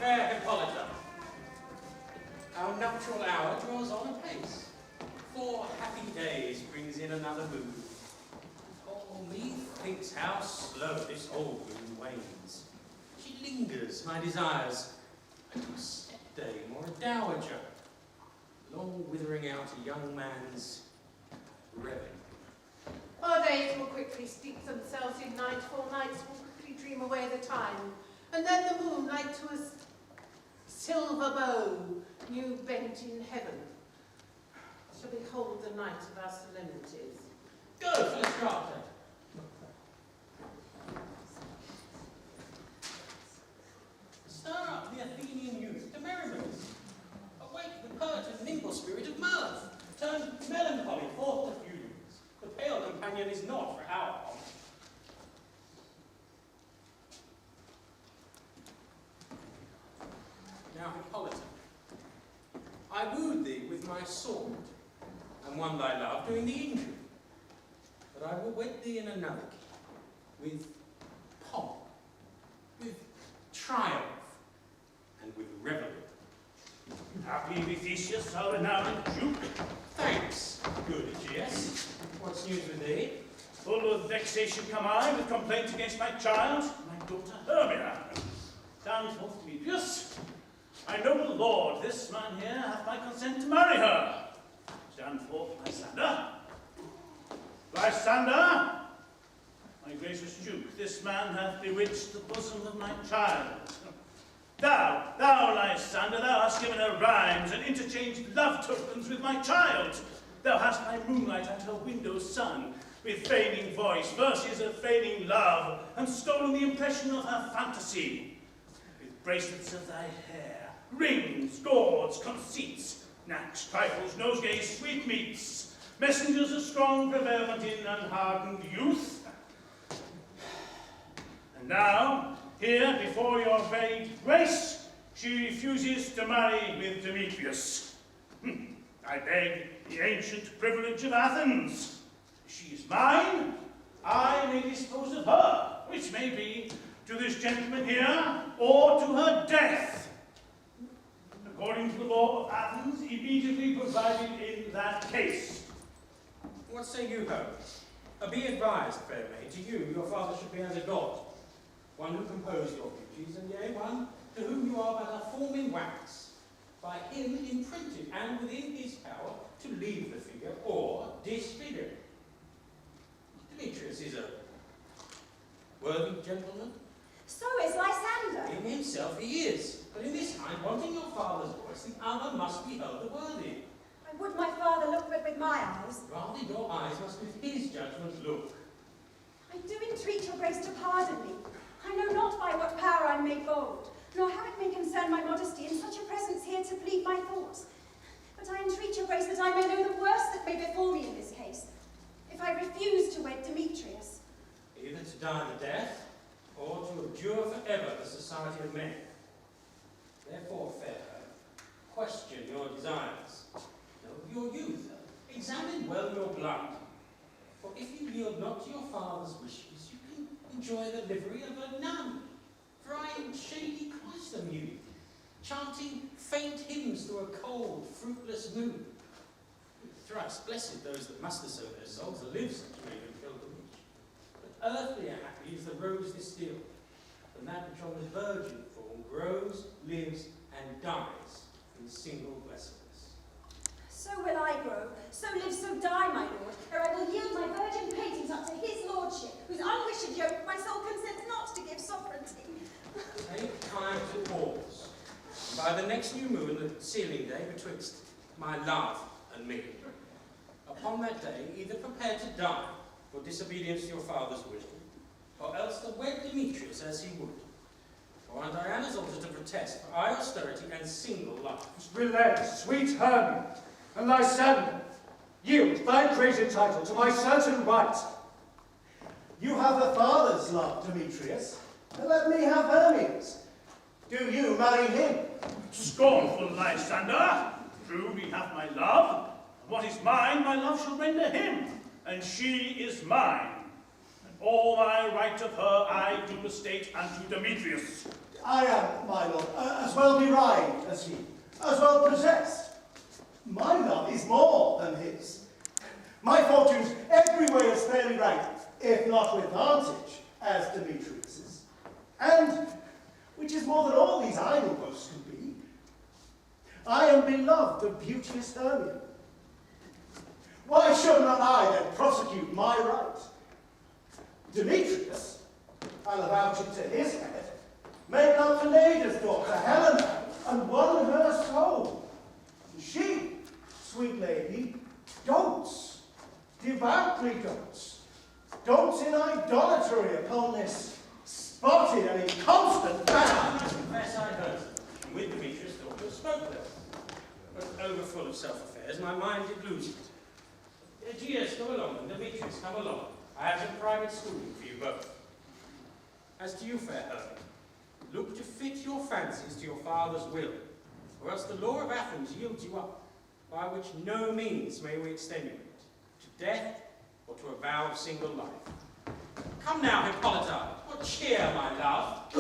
Fair Hippolyta, our nuptial hour draws on apace. 4 happy days brings in another moon. Oh, methinks how slow this old moon wanes. She lingers my desires, a step-dame or a dowager, long withering out a young man's reverie. Our days will quickly steep themselves in night, for nights will quickly dream away the time, and then the moon, like to a silver bow, new bent in heaven, shall behold the night of our solemnities. Go, Philostrate! Stir up the Athenian youth to merriments. Awake the pert and nimble spirit of mirth. Turn melancholy forth to fumes. The pale companion is not for our pomp. Now, Hippolyta, I wooed thee with my sword, and won thy love doing the injury. But I will wed thee in another key, with pomp, with triumph, and with revelry. Happy be Theseus, our renowned Duke. Thanks, good Egeus. What's news with thee? Full of vexation come I, with complaint against my child, my daughter Hermia. Stand forth, Demetrius. My noble lord, this man here hath my consent to marry her. Stand forth, Lysander. Lysander, my gracious Duke, this man hath bewitched the bosom of my child. Thou, Lysander, thou hast given her rhymes and interchanged love tokens with my child. Thou hast by moonlight at her window sung, with feigning voice, verses of feigning love, and stolen the impression of her fantasy. With bracelets of thy hair, rings, gauds, conceits, knacks, trifles, nosegays, sweetmeats, messengers of strong prevalent in unhardened youth. And now, here before your very grace, she refuses to marry with Demetrius. I beg the ancient privilege of Athens. She is mine, I may dispose of her, which may be to this gentleman here, or to her death. According to the law of Athens, immediately provided in that case. What say you, Ho? Be advised, fair maid, to you your father should be as a god, one who composed your beauties, and yea, one to whom you are but a form in wax, by him imprinted, and within his power to leave the figure or disfigure. Demetrius is a worthy gentleman. So is Lysander. In himself he is, but in this kind, wanting your father's voice, the other must be held the worthy. I would my father look but with my eyes. Rather your eyes must with his judgment look. I do entreat your grace to pardon me. I know not by what power I'm made bold, nor how it may concern my modesty in such a presence here to plead my thoughts. But I entreat your grace that I may know the worst that may befall me in this case, if I refuse to wed Demetrius. Either to die the death, or to abjure forever the society of men. Therefore, fair Ho, question your desires. Know your youth, examine well your blood. For if you yield not to your father's wishes, you can enjoy the livery of a nun. For I am shady cloister mute, chanting faint hymns through a cold, fruitless moon. Thrice blessed those that muster so their souls to live such raven pilgrimage. But earthlier happy is the rose distilled, than that which on the virgin form grows, lives, and dies in single blessedness. So will I grow, so live, so die, my lord, ere I will yield my virgin patent up to his lordship, whose unwished yoke my soul consents not to give sovereignty. Take time to pause. By the next new moon, the sealing day betwixt my love and me. Upon that day, either prepare to die for disobedience to your father's will, or else to wed Demetrius as he would. Or on Diana's altar to protest for austerity and single life. Relent, sweet Hermia, and Lysander, yield thy greater title to my certain right. You have a father's love, Demetrius, and let me have Hermia's. Do you marry him? Scornful Lysander, true we have my love. What is mine, my love shall render him, and she is mine. And all my right of her I do estate unto Demetrius. I am, my lord, as well derived as he, as well possessed. My love is more than his. My fortunes every way as fairly right, if not with vantage, as Demetrius's. And, which is more than all these idle boasts can be, I am beloved of beauteous Hermia. Why should not I then prosecute my right? Demetrius, I'll avouch it to his head, made love to Lada's daughter, Helena, and won her soul. And she, sweet lady, dotes, devoutly dotes in idolatry upon this spotted and inconstant man. I confess I heard something. With Demetrius thought you spoke there. But overfull of self-affairs, my mind did lose it. Egeus, come along, and Demetrius, come along. I have some private schooling for you both. As to you, fair Hermia, look to fit your fancies to your father's will, or else the law of Athens yields you up, by which no means may we extenuate, to death or to a vow of single life. Come now, Hippolyta, what cheer, my love?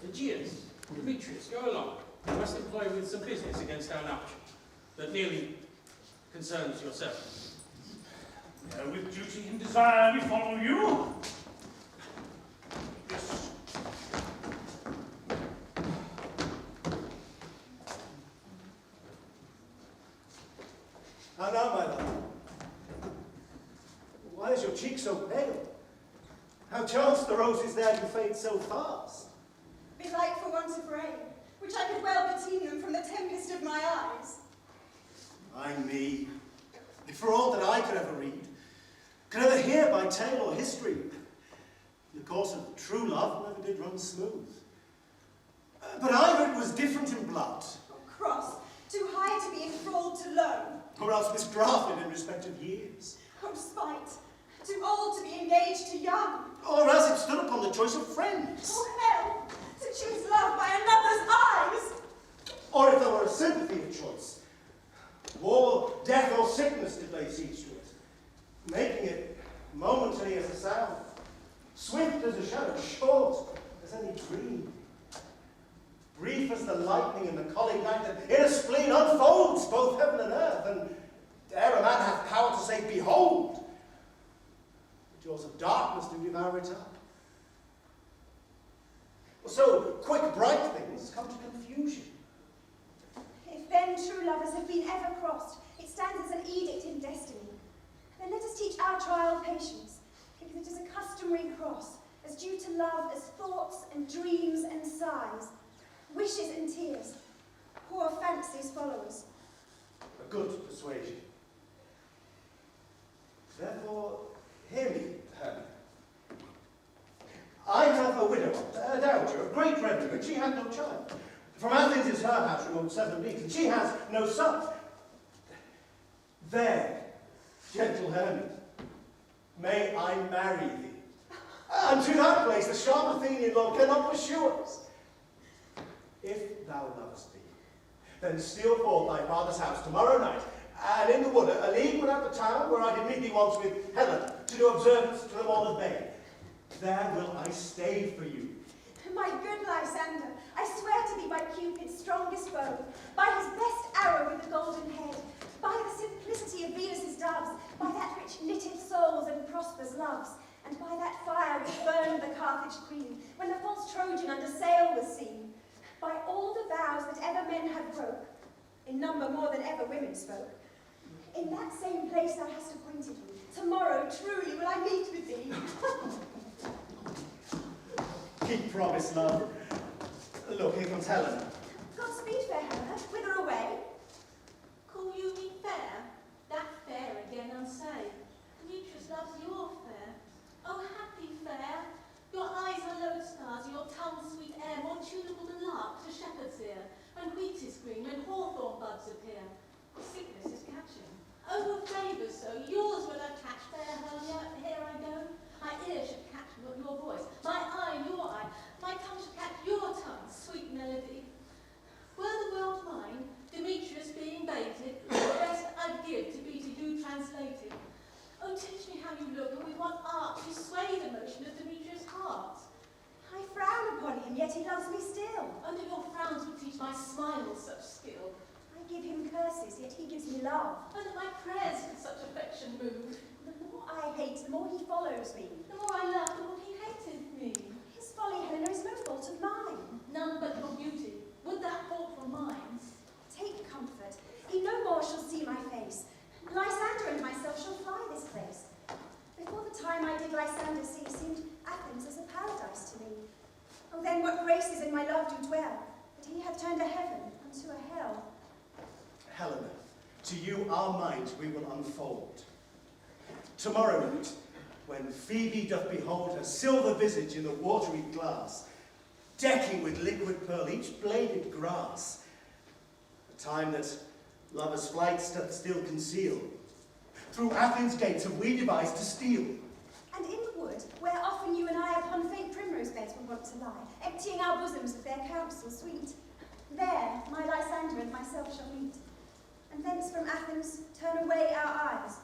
Egeus, Demetrius, go along. You must employ with some business against our nuptials, that nearly concerns yourself. With duty and desire we follow you. Yes. How now, my love? Why is your cheek so pale? How chance the roses there do fade so fast? Belike for want of rain, which I could well beteem them from the tempest of my eyes. Ay me, if for all that I could ever read, could ever hear by tale or history, the course of true love never did run smooth. But either it was different in blood, Oh, cross, too high to be enthralled to learn. or else misdrafted in respect of years, Oh, spite, too old to be engaged to young. or else it stood upon the choice of friends, Oh, hell, to choose love by another's eyes. or if there were a sympathy of choice, war, death, or sickness did lay siege to it, making it momentary as a sound, swift as a shadow, short as any dream, brief as the lightning and the colleague night that in a spleen unfolds both heaven and earth, and ere a man hath power to say, behold, the jaws of darkness do devour it up. So quick, bright things come to confusion. If then true lovers have been ever crossed, it stands as an edict in destiny. Then let us teach our trial patience, because it is a customary cross, as due to love as thoughts and dreams and sighs, wishes and tears, poor fancies followers. A good persuasion. Therefore, hear me, Hermia. I have a widow, a dowager, of great revenue, and she had no child. From Athens is her house remote 7 leagues, and she has no son. There, gentle Hermia, may I marry thee. And to that place the sharp Athenian lord cannot pursue us. If thou lovest me, then steal forth thy father's house tomorrow night, and in the wood, a league without the town, where I did meet thee once with Helena, to do observance to the Morning Bay. There will I stay for you. My good Lysander, I swear to thee by Cupid's strongest bow, by his best arrow with the golden head, by the simplicity of Venus's doves, by that which knitteth souls and prospers loves, and by that fire which burned the Carthage queen, when the false Trojan under sail was seen, by all the vows that ever men have broke, in number more than ever women spoke, in that same place thou hast appointed me, tomorrow truly will I meet with thee. Keep promise, love. Look, here comes Helena. Godspeed, fair Helena. Whither away? Call you me fair? That fair again unsay. Demetrius loves your fair. Oh, happy fair! Your eyes are lodestars, your tongue sweet air, more tunable than lark to shepherd's ear, when wheat is green, when hawthorn buds appear. Sickness is catching. Oh, your favour so, yours will I catch, fair Hermia, here I go. My ear should catch your voice, my eye your eye, my tongue should catch your tongue, sweet melody. Were the world mine, Demetrius being baited, the best I'd give to be to you translated. Oh, teach me how you look, and with what art you sway the motion of Demetrius' heart. my smile such skill. I give him curses, yet he gives me love. And that my prayers with such affection move. The more I hate, the more he follows me. The more I love, the more he hated me. His folly, Helena, is no fault of mine. None but your beauty. Would that fault were mine? Take comfort. He no more shall see my face. Lysander and myself shall fly this place. Before the time I did Lysander see, seemed Athens as a paradise to me. Oh, then what graces in my love do dwell, that he hath turned a heaven unto a hell. Helena, to you our mind we will unfold. Tomorrow night, when Phoebe doth behold her silver visage in the watery glass, decking with liquid pearl each bladed grass, the time that lovers' flights doth still conceal, through Athens' gates have we devised to steal. And in the wood, where often you and I upon faint primrose beds were wont to lie, emptying our bosoms of their counsel sweet, there my Lysander and myself shall meet, and thence from Athens turn away our eyes,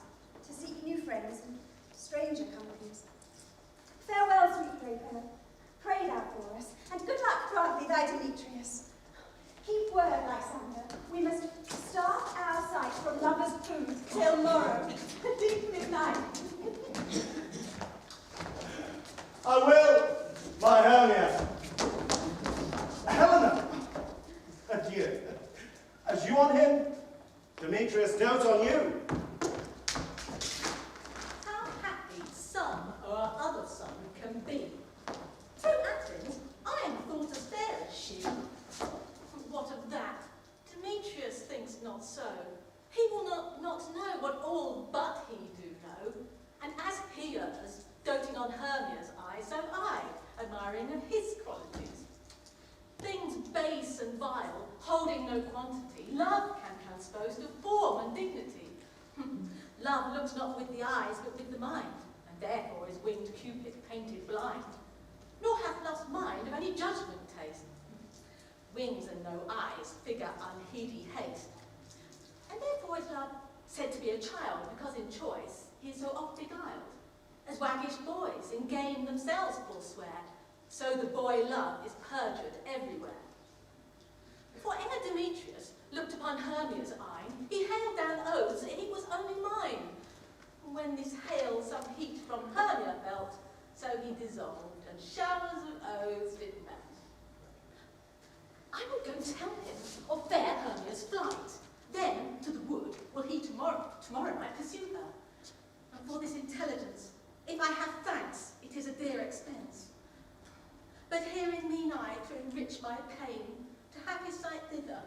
to seek new friends and stranger companies. Farewell, sweet Draper, pray thou for us, and good luck grant thee thy Demetrius. Keep word, Lysander, we must start our sight from lovers' food till morrow, deep midnight. I will, my Hermia. Helena, adieu. As you on him, Demetrius dotes on you. How happy some or our other son can be. To Athens, I am thought as fair as she. What of that? Demetrius thinks not so. He will not know what all but he do know. And as he errs, doting on Hermia's eye, so I, admiring of his qualities. Things base and vile, holding no quantity, love can transpose to form and dignity. Love looks not with the eyes, but with the mind, and therefore is winged Cupid painted blind. Nor hath love's mind of any judgment taste. Wings and no eyes, figure unheedy haste. And therefore is love said to be a child, because in choice he is so oft beguiled. As waggish boys in game themselves forswear, so the boy love is perjured everywhere. For ere Demetrius looked upon Hermia's eye, he hailed down oaths that it was only mine. When this hail some heat from Hermia felt, so he dissolved, and showers of oaths did melt. I will go tell him of fair Hermia's flight. Then to the wood will he tomorrow night pursue her. And for this intelligence, if I have thanks, it is a dear expense. But here in mean eye to enrich my pain, to have his sight thither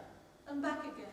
and back again.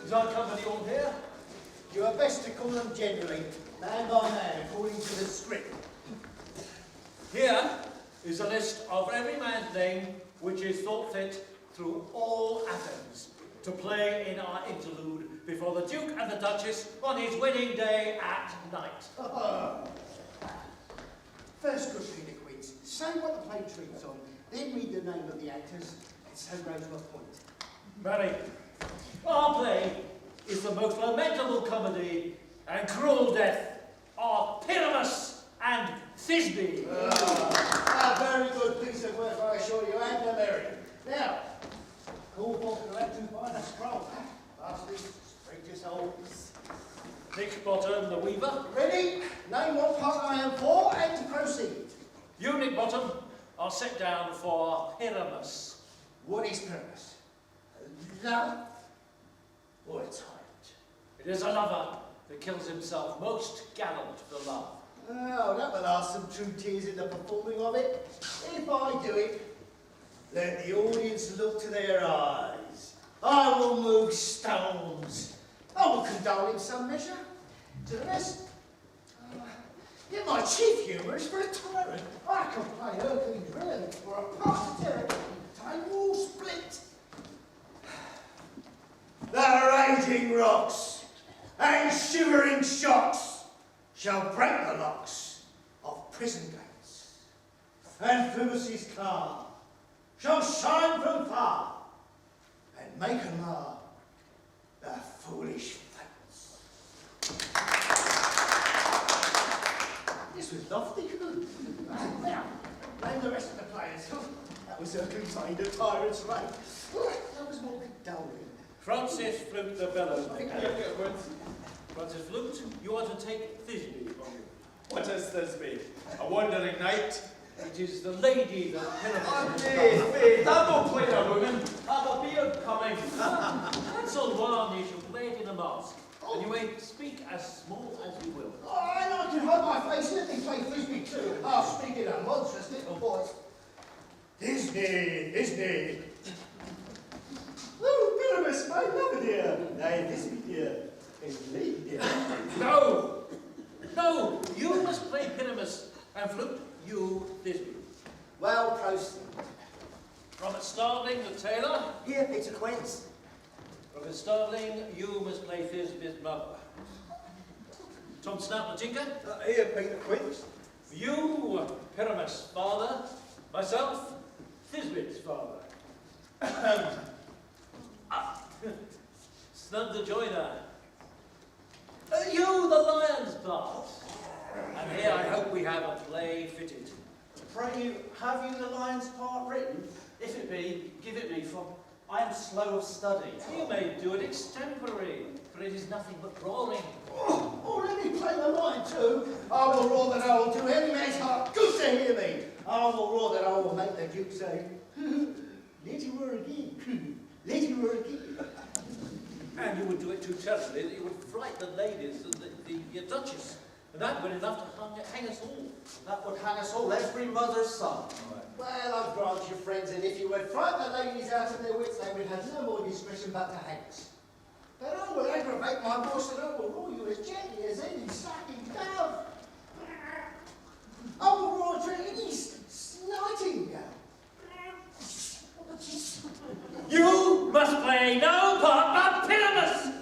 Is our company all here? You are best to call them generally, man by man, according to the script. Here is a list of every man's name which is thought fit through all Athens to play in our interlude before the Duke and the Duchess on his wedding day at night. First, good Peter Quince, say what the play treats on, then read the name of the actors, and so go to a point. Marry, our play is the most lamentable comedy and cruel death of Pyramus and Thisbe. A very good piece of work, I assure you, and a merry. Now, call forth the act and find a scroll. Bastards, spread your souls. Nick Bottom, the weaver. Ready? Name what part I am for, and proceed. You, Nick Bottom, are set down for Pyramus. What is Pyramus? Love or a tyrant? It is a lover that kills himself most gallant for love. Oh, that will ask some true tears in the performing of it. If I do it, let the audience look to their eyes. I will move stones. I will condole in some measure. To the rest, yet my chief humour is for a tyrant. I can play Hercules really for a part of territory. Table split. The raging rocks and shivering shocks shall break the locks of prison gates, and Theseus' car shall shine from far and make a mar the foolish fates. This was lofty. Now, name the rest of the players. That was Hercules signed a tyrant's reign. That was more condoling. Francis Flute the Bellows. Francis Flute, you are to take Thisbe from you. What is Thisbe? A wandering knight? It is the lady that Pyramus Double player, woman. Have a beard coming. Pencil one, you shall play it in a mask. And you may speak as small as you will. Oh, and I can hide my face. Let me play Thisbe too. I'll speak in a monstrous little voice. Thisbe. Oh, Pyramus, my lover dear. Nay, Thisbe dear. And lady dear. No! No! You must play Pyramus, and Flute, you Thisbe. Well, proceed. Robert Starveling, the tailor. Here, Peter Quince. Robert Starveling, you must play Thisbe's mother. Tom Snap, the tinker. Here, Peter Quince. You, Pyramus' father. Myself, Thisbe's father. Snug the joiner. You, the lion's part. And here I hope we have a play fitted. Pray you, have you the lion's part written? If it be, give it me, for I am slow of study. You may do it extempore, for it is nothing but roaring. Oh, let me play the line too. I will roar that I will do any man's heart good to hear me. I will roar that I will make the Duke say, let you roar again, let you roar again. And you would do it too terribly that you would fright the ladies and the Duchess. And that would be enough to hang us all. That would hang us all, every mother's son. Well, I'll grant you, friends, and if you would frighten the ladies out of their wits, they would have no more discretion but to hang us. But I will aggravate my voice and I will roar you as gently as any sucking dove. I will roar to any nightingale. You must play no part but Pyramus!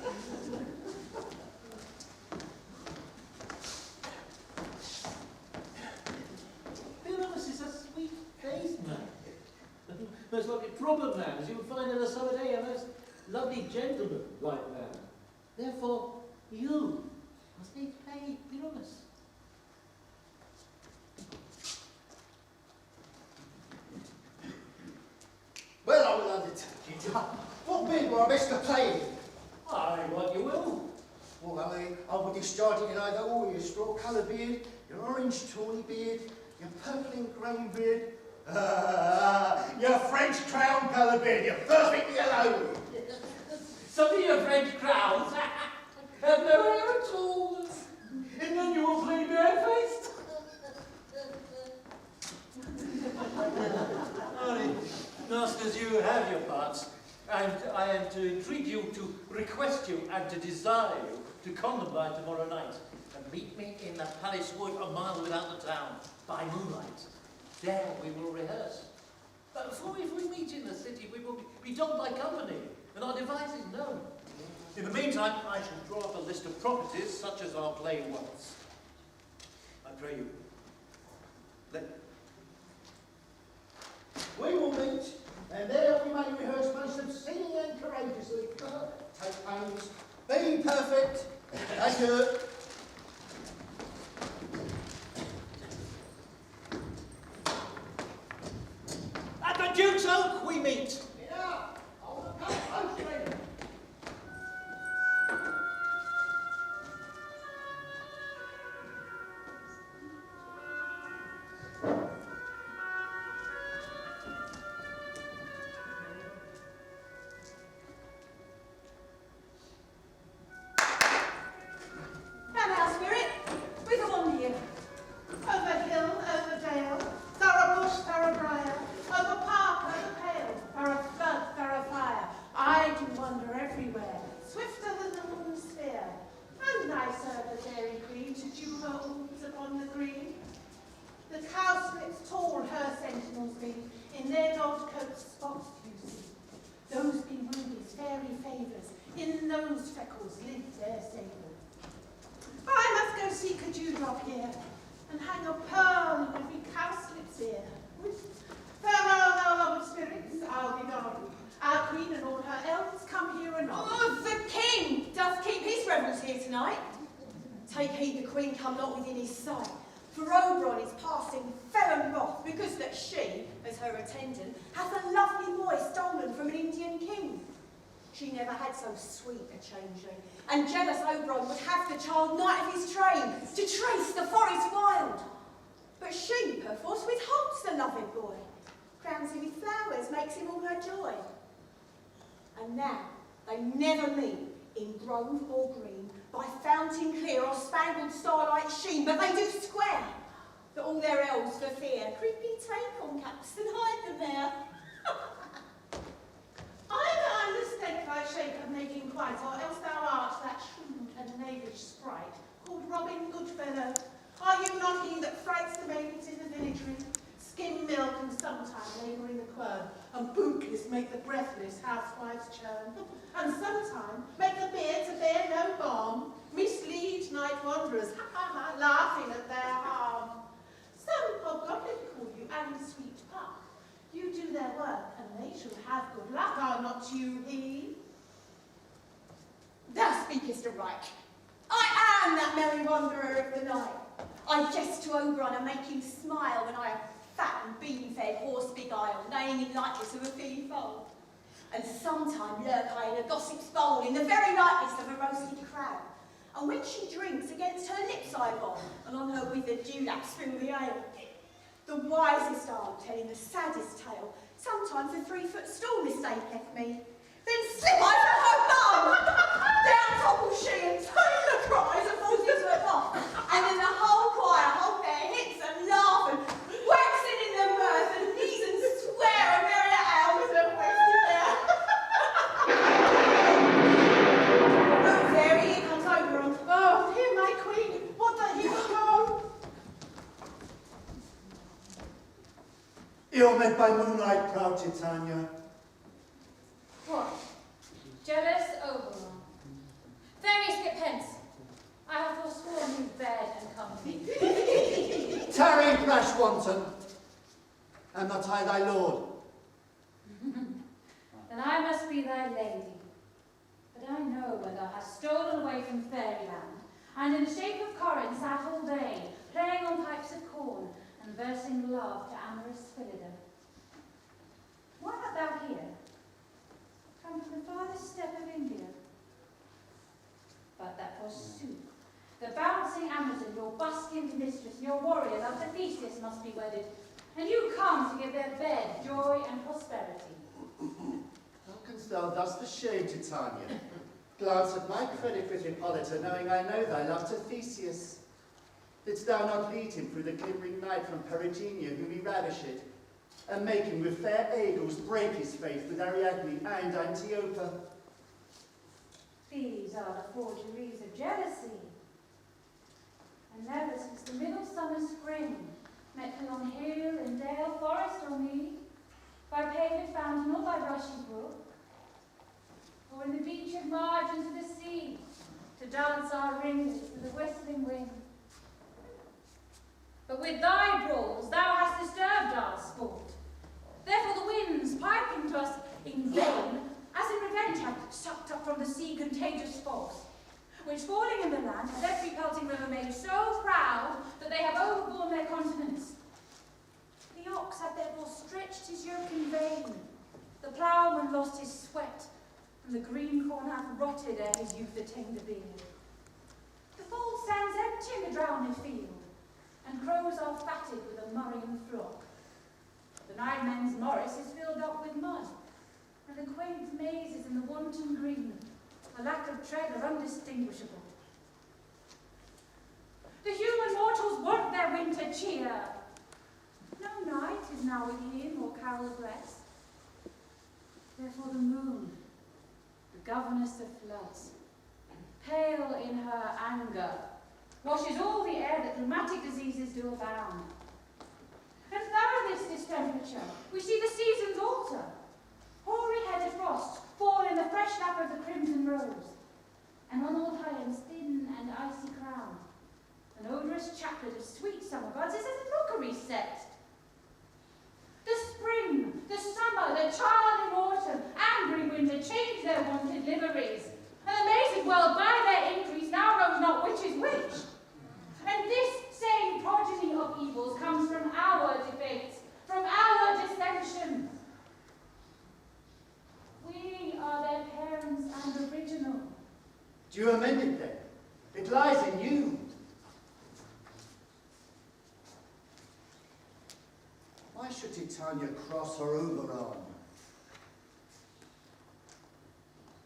Pyramus is a sweet-faced man. Most lovely proper man, as you would find in a summer day, a most lovely gentleman like that. Therefore, you must play Pyramus. Well, I will undertake it. What beard were I best to play in? Aye, what you will. Well, I will discharge it in either or your straw-coloured beard, your orange tawny beard, your purpling grain beard, your French crown-coloured beard, you're perfectly alone. Some of your French crowns have no hair at all. And then you will play barefaced. Masters, you have your parts, and I am to entreat you, to request you, and to desire you to come to mine tomorrow night, and meet me in the palace wood a mile without the town, by moonlight. There we will rehearse. For if we meet in the city, we will be done by company, and our devices known. In the meantime, I shall draw up a list of properties, such as our play wants. I pray you, We will meet, and there we may rehearse most obscenely and courageously. Take pains, be perfect, adieu. At the Duke's Oak we meet! Yeah, on the post train. up here, and hang a pearl in every cowslip's ear. Farewell, thou humble spirits, I'll be gone. Our queen and all her elves come here anon. Oh, the king doth keep his revels here tonight. Take heed the queen come not within his sight, for Oberon is passing felon wrath, because that she, as her attendant, hath a lovely boy stolen from an Indian king. She never had so sweet a changeling, and jealous Oberon would have the child knight of his train, to trace the forest wild. But she, perforce, withholds the loving boy, crowns him with flowers, makes him all her joy. And now they never meet in grove or green, by fountain clear or spangled starlight sheen, but they do square, that all their elves for fear creeping take on caps and hide them there. Either I mistake thy shape of making quite, or else thou art that shrewd and knavish sprite, called Robin Goodfellow. Are you not he that frights the maidens in the village ring, skim milk and sometime labour in the quern, and bootless make the breathless housewives churn, and sometime make the beer to bear no balm, mislead night wanderers, ha ha ha, laughing at their harm. Some hobgoblin call you, and sweet puck. You do their work, and they shall have good luck, are not you he? Thou speakest aright. I am that merry wanderer of the night. I jest to Oberon and make him smile when I have fat and bean-fed horse beguiled, neighing in likeness of a filly foal. And sometime lurk I in a gossip's bowl, in the very likeness of a roasted crab. And when she drinks, against her lips I bowl, and on her withered dewlaps spill the ale. The wisest are telling the saddest tale, sometimes a 3-foot stool mistaketh me. Then slip I from her bum! Down topples she, and Taylor cries and falls into her bum. And then the whole choir hold their hips and laugh, and waxing in their mirth, and knees and swear a merry hours of wasted there. Oh, there he comes Oberon. Oh, hear my queen, what the he will go? Ill met by moonlight, proud Titania. What? Jealous Oberon. Fairies, get hence. I have forsworn you bed and company. Tarry, rash wanton. Am not I thy lord? Then I must be thy lady. But I know when thou hast stolen away from fairyland, and in the shape of Corin sat all day, playing on pipes of corn, and versing love to amorous Hippolyta. Why art thou here? Come from the farthest step of India. But that forsooth, the bouncing Amazon, your buskined mistress, your warrior love to Theseus must be wedded, and you come to give their bed joy and prosperity. How canst thou thus for shame, Titania? Glance at my credit with Hippolyta, knowing I know thy love to Theseus. Didst thou not lead him through the glimmering night from Perigenia, whom he ravished, and making with fair Egeus break his faith with Ariadne and Antiopa? These are the forgeries of jealousy. And never since the middle summer spring met we on hill and dale, forest or mead, by paved fountain or by rushy brook, or in the beached margins of the sea, to dance our ringlets with the whistling wind. But with thy brawls thou hast disturbed our sport. Therefore the winds, piping to us in vain, as in revenge have sucked up from the sea contagious force, which falling in the land has every pelting river made so proud that they have overborne their continents. The ox hath therefore stretched his yoke in vain, the ploughman lost his sweat, and the green corn hath rotted ere his youth attained a beard. The fold stands empty in the drowned field, and crows are fatted with a murrying flock. The nine men's morris is filled up with mud, and the quaint mazes in the wanton green, for lack of tread, are undistinguishable. The human mortals want their winter cheer. No night is now within or carol bless. Therefore the moon, the governess of floods, pale in her anger, washes all the air that rheumatic diseases do abound. And through this distemperature, we see the seasons alter. Hoary-headed frost fall in the fresh lap of the crimson rose, and on old Highland's thin and icy crown, an odorous odorous chaplet of sweet summer buds is as a rockery set. The spring, the summer, the charming autumn, angry winter change their wonted liveries, and the amazing world by their increase now knows not which is which. And this same progeny of evils comes from our debates, from our dissensions. We are their parents and original. Do you amend it then? It lies in you. Why should Titania cross her Oberon?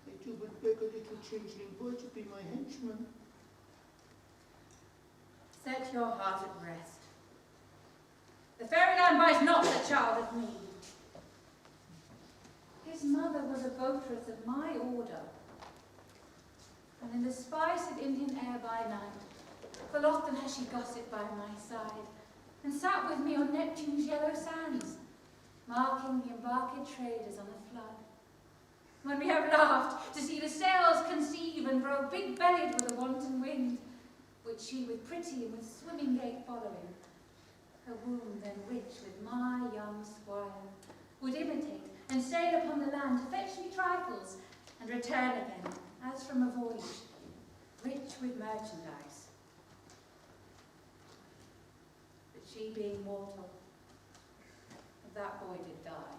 That you would beg a little changeling boy to be my henchman. Set your heart at rest. The fairyland buys not the child of me. His mother was a votress of my order, and in the spice of Indian air by night, full often has she gossiped by my side, and sat with me on Neptune's yellow sands, marking the embarked traders on the flood. When we have laughed to see the sails conceive and grow big-bellied with a wanton wind, which she with pretty and with swimming gait following, her womb then rich with my young squire, would imitate and sail upon the land to fetch me trifles, and return again, as from a voyage, rich with merchandise. But she being mortal, that boy did die.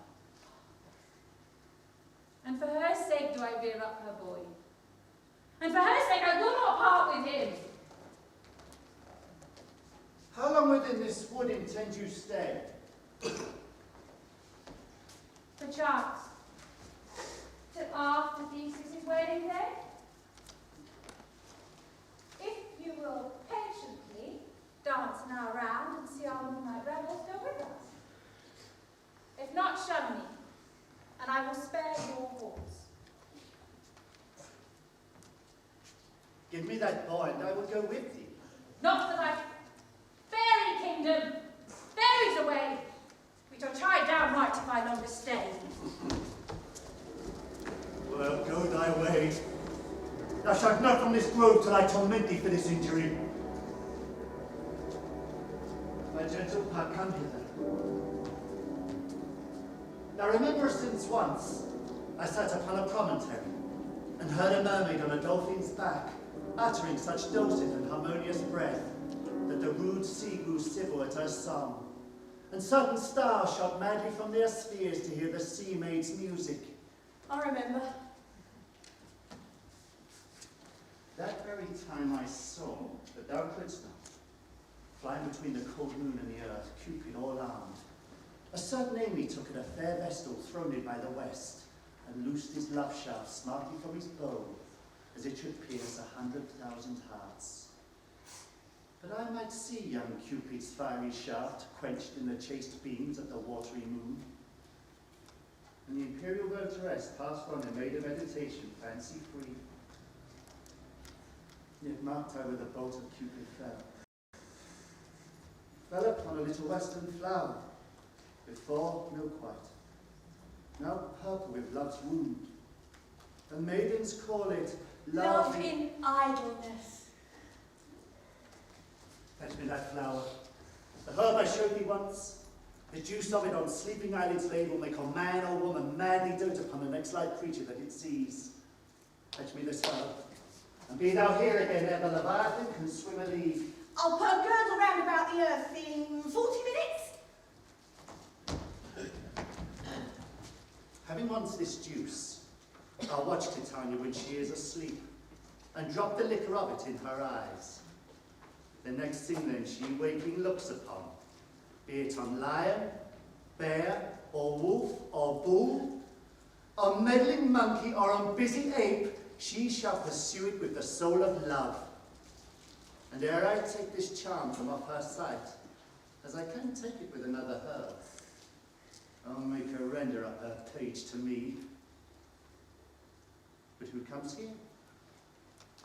And for her sake do I rear up her boy. And for her sake I will not part with him. How long within this wood intend you stay? Perchance, till after Theseus' wedding day. If you will patiently dance now round and see our moonlight revels, go with us. If not, shun me, and I will spare your horse. Give me that boy and I will go with thee. Not for thy fairy kingdom. Fairies away. We shall try downright if I longer stay. Well, go thy way. Thou shalt not from this grove till I torment thee for this injury. My gentle puck, come hither. Now remember, since once I sat upon a promontory and heard a mermaid on a dolphin's back, uttering such dulcet and harmonious breath that the rude sea grew civil at her song, and certain stars shot madly from their spheres to hear the sea maid's music. I remember. That very time I saw that thou couldst not, flying between the cold moon and the earth, Cupid all armed. A certain Amy took at a fair vestal throned by the west, and loosed his love shaft smartly from his bow, as it should pierce 100,000 hearts. But I might see young Cupid's fiery shaft quenched in the chaste beams of the watery moon. And the imperial votaress passed on and made a meditation fancy-free. Yet marked I where the bolt of Cupid fell upon a little western flower, before milk white, now purple with love's wound. The maidens call it Love in idleness. Fetch me that flower. The herb I showed thee once, the juice of it on sleeping eyelids laid will make a man or woman madly dote upon the next light creature that it sees. Fetch me this herb, and be thou here again ere the Leviathan can swim a league. I'll put a girdle round about the earth in 40 minutes. Having once this juice, I'll watch Titania when she is asleep, and drop the liquor of it in her eyes. The next thing then she waking looks upon, be it on lion, bear, or wolf, or bull, on meddling monkey, or on busy ape, she shall pursue it with the soul of love. And ere I take this charm from off her sight, as I can take it with another herb, I'll make her render up her page to me. But who comes here?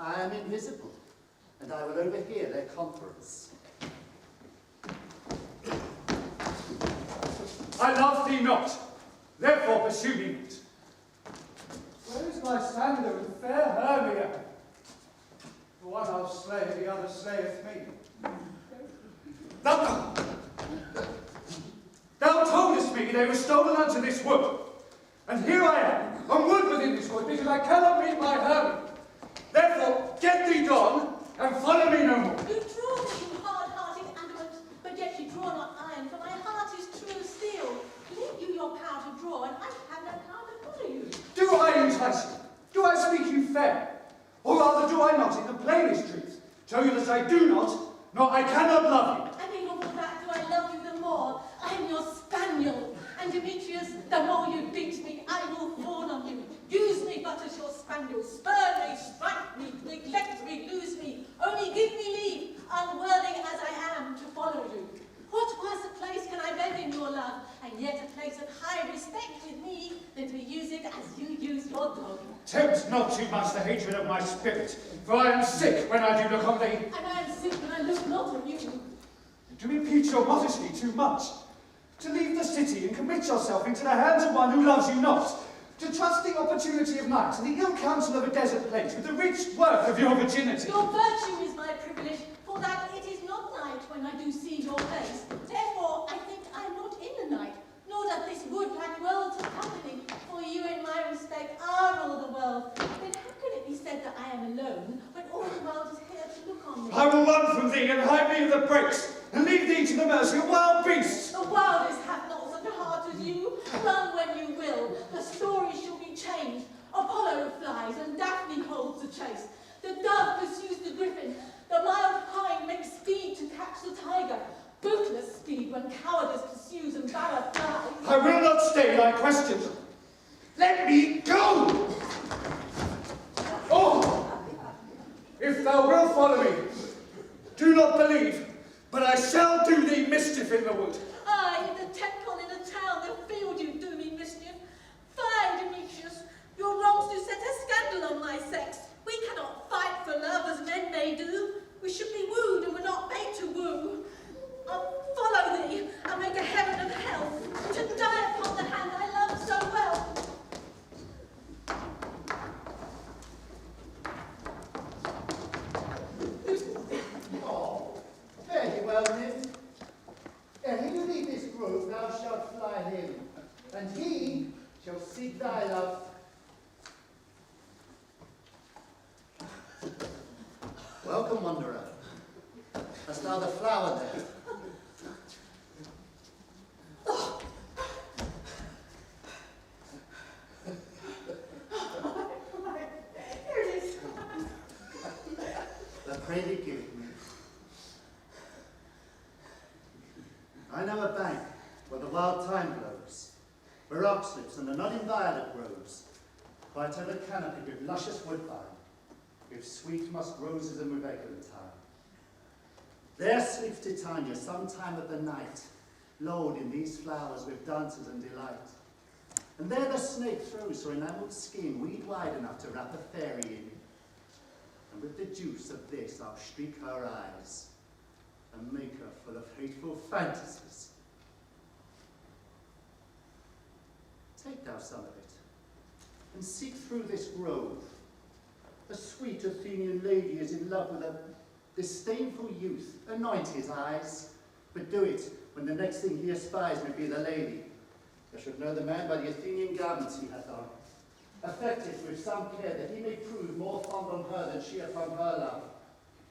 I am invisible, and I will overhear their conference. I love thee not, therefore pursue me not. Where is Lysander and fair Hermia? The one I'll slay, the other slayeth me. Thou toldest me they were stolen unto this wood, and here I am, on wood within this wood, because I cannot meet my Hermia. Therefore, get thee gone, and follow me no more. You draw me, you hard-hearted adamant, but yet you draw not iron, for my heart is true as steel. Leave you your power to draw, and I have no power to follow you. Do I entice you? Do I speak you fair? Or rather, do I not, in the plainest truth, tell you that I do not, nor I cannot love you? And even for that do I love you the more. I am your spaniel, and Demetrius, the more you beat me, I will fawn on you. Use me but as your spaniel, spurn me, strike me, neglect me, lose me. Only give me leave, unworthy as I am, to follow you. What worse a place can I beg in your love, and yet a place of high respect with me, than to use it as you use your dog? Tempt not too much the hatred of my spirit, for I am sick when I do look on thee. And I am sick when I look not on you. To repeat your modesty too much, to leave the city and commit yourself into the hands of one who loves you not, to trust the opportunity of night and the ill counsel of a desert place with the rich worth of your virginity. Your virtue is my privilege, for that it is not night when I do see your face. Therefore, I think I am not in the night, nor doth this wood lack worlds of company, for you in my respect are all the world. Then how can it be said that I am alone, when all the world is here to look on me? I will run from thee and hide me in the brakes, and leave thee to the mercy of wild beasts. The wildest hath not such a heart as you. Run when you will, the story shall be changed. Apollo flies, and Daphne holds the chase. The dove pursues the griffin. The mild hind makes speed to catch the tiger. Bootless speed when cowardice pursues and valor flies. I will not stay thy questions. Let me go! Oh! If thou wilt follow me, do not believe, but I shall do thee mischief in the wood. Aye, in the temple, in the town, the field you do me mischief. Fie, Demetrius, your wrongs do set a scandal on my sex. We cannot fight for love as men may do. We should be wooed and were not made to woo. I'll follow thee and make a heaven of hell, to die upon the hand I love so well. Oh, very well, Nymph. Ere he leave this grove, thou shalt fly him, and he shall seek thy love. Welcome, wanderer. Hast thou the flower there? Here it is. Pray thee give it me. I know a bank where the wild thyme blows, where oxlips and the nodding violet grows, quite over canopied with luscious woodbine, with sweet musk roses and with eglantine. There sleeps Titania some time of the night, lulled in these flowers with dances and delight. And there the snake throws her enamelled skin weed wide enough to wrap a fairy in. And with the juice of this I'll streak her eyes and make her full of hateful fantasies. Take thou some of it, and seek through this grove. A sweet Athenian lady is in love with a disdainful youth. Anoint his eyes, but do it when the next thing he espies may be the lady. Thou should know the man by the Athenian garments he hath on. Affect it with some care, that he may prove more fond on her than she upon her love.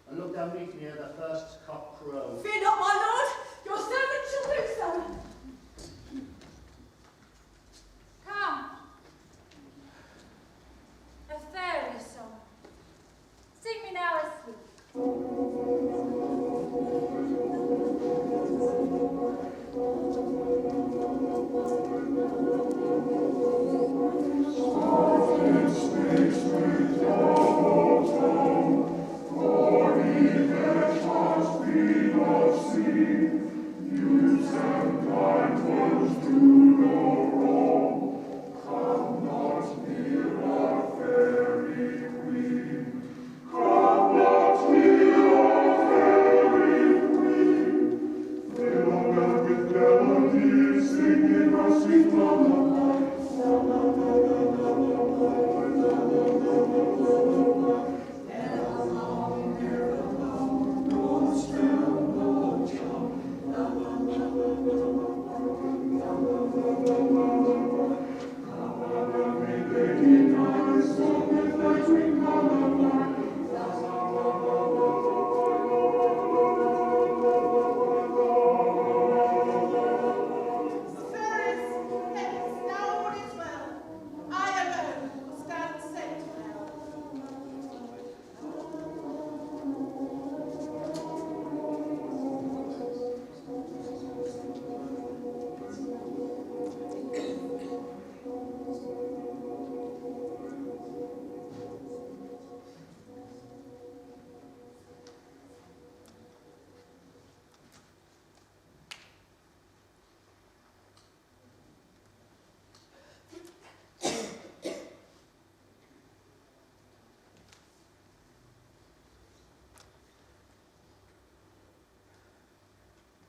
And look thou meet me ere the first cock crow. Fear not, my lord, your servant shall do so. Come. A fairy song. Sing me now a sweet. Youths and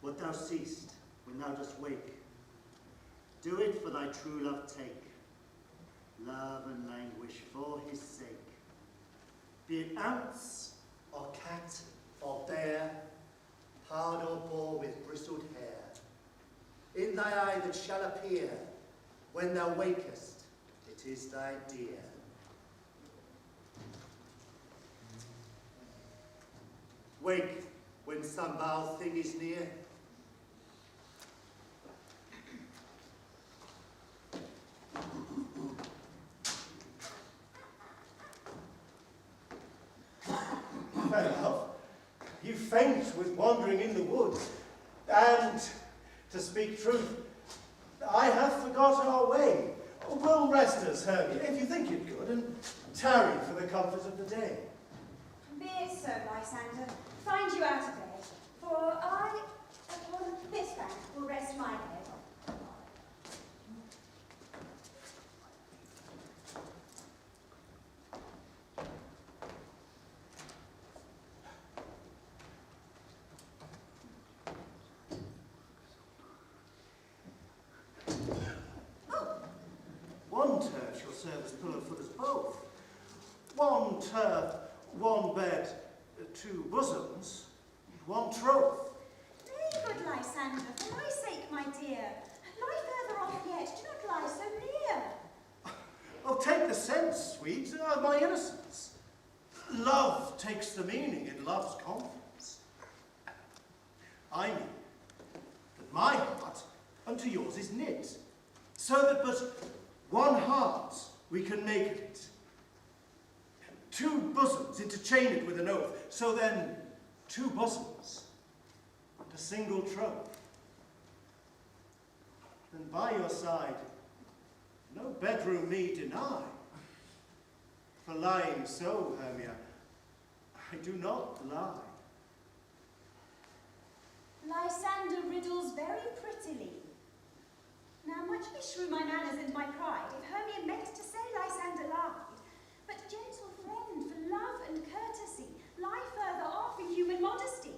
what thou seest when thou dost wake. Do it for thy true love take. Love and languish for his sake. Be it ounce, or cat, or bear, pard or boar with bristled hair, in thy eye that shall appear, when thou wakest, it is thy dear. Wake when some foul thing is near. Fair love, you faint with wandering in the woods, and, to speak truth, I have forgot our way. We'll rest us, Hermia, if you think it good, and tarry for the comfort of the day. Be it so, Lysander. Find you out of bed, for I, upon this bank, will rest my head. One turf shall serve as pillow for us both. One turf, one bed, two bosoms, one troth. Nay, good Lysander, for my sake, my dear, lie further off yet, do not lie so near. Oh, take the sense, sweet, of my innocence. Love takes the meaning in love's confidence. I mean that my heart unto yours is knit, so that but one heart we can make of it. Two bosoms interchained with an oath, so then two bosoms and a single troth. And by your side, no bedroom me deny. For lying so, Hermia, I do not lie. Lysander riddles very prettily. Now much beshrew my manners and my pride, if Hermia meant to say Lysander lied. But gentle friend, for love and courtesy, lie further off in human modesty.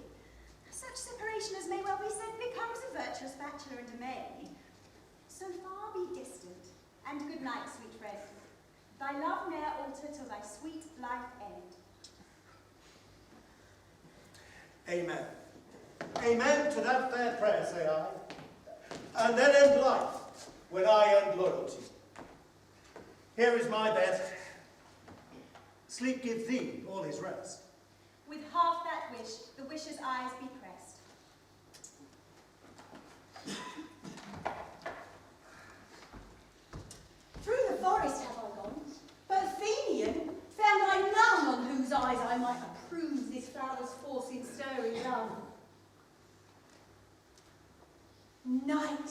Such separation as may well be said becomes a virtuous bachelor and a maid. So far be distant, and good night, sweet friend. Thy love ne'er alter till thy sweet life end. Amen. Amen to that fair prayer, say I. And then end life, when I end loyalty. Here is my bed. Sleep give thee all his rest. With half that wish, the wisher's eyes be pressed. Through the forest have I gone, but Athenian found I none on whose eyes I might approve this flower's force in stirring love. Night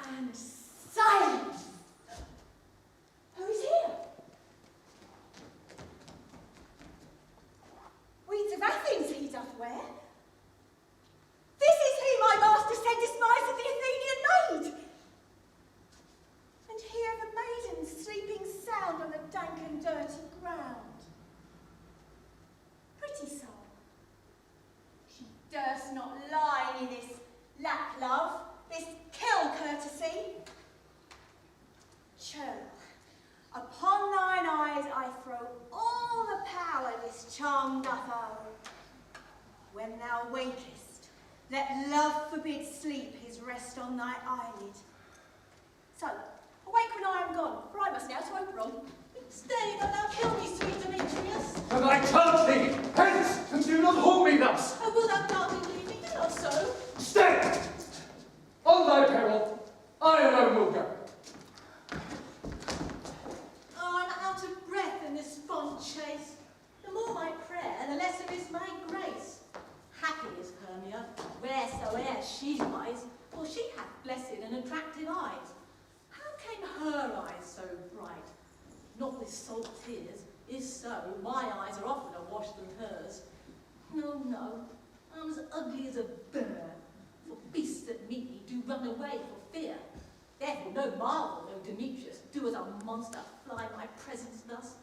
and silence! Who is here? Weeds of Athens he doth wear. This is he my master said despised the Athenian maid. And here the maiden sleeping sound on the dank and dirty ground. Pretty soul, she durst not lie in this lack love, this kill courtesy. Churl, upon thine eyes I throw all the power this charm doth owe. When thou wakest, let love forbid sleep his rest on thy eyelid. So, awake when I am gone, for I must now to Oberon. Stay, that thou kill me, sweet Demetrius. And I charge thee, hence, and do not hold me thus. Oh, will thou darkly leave me? Do not so. Stay! On thy peril, I alone will go. Oh, I'm out of breath in this fond chase. The more my prayer, the less of is my grace. Happy is Hermia, wheresoe'er she lies, for she hath blessed and attractive eyes. How came her eyes so bright? Not with salt tears, is so, my eyes are oftener washed than hers. No, no, I'm as ugly as a bird, for beasts that meet me do run away for fear. Therefore no marvel, O Demetrius, do as a monster fly my presence thus.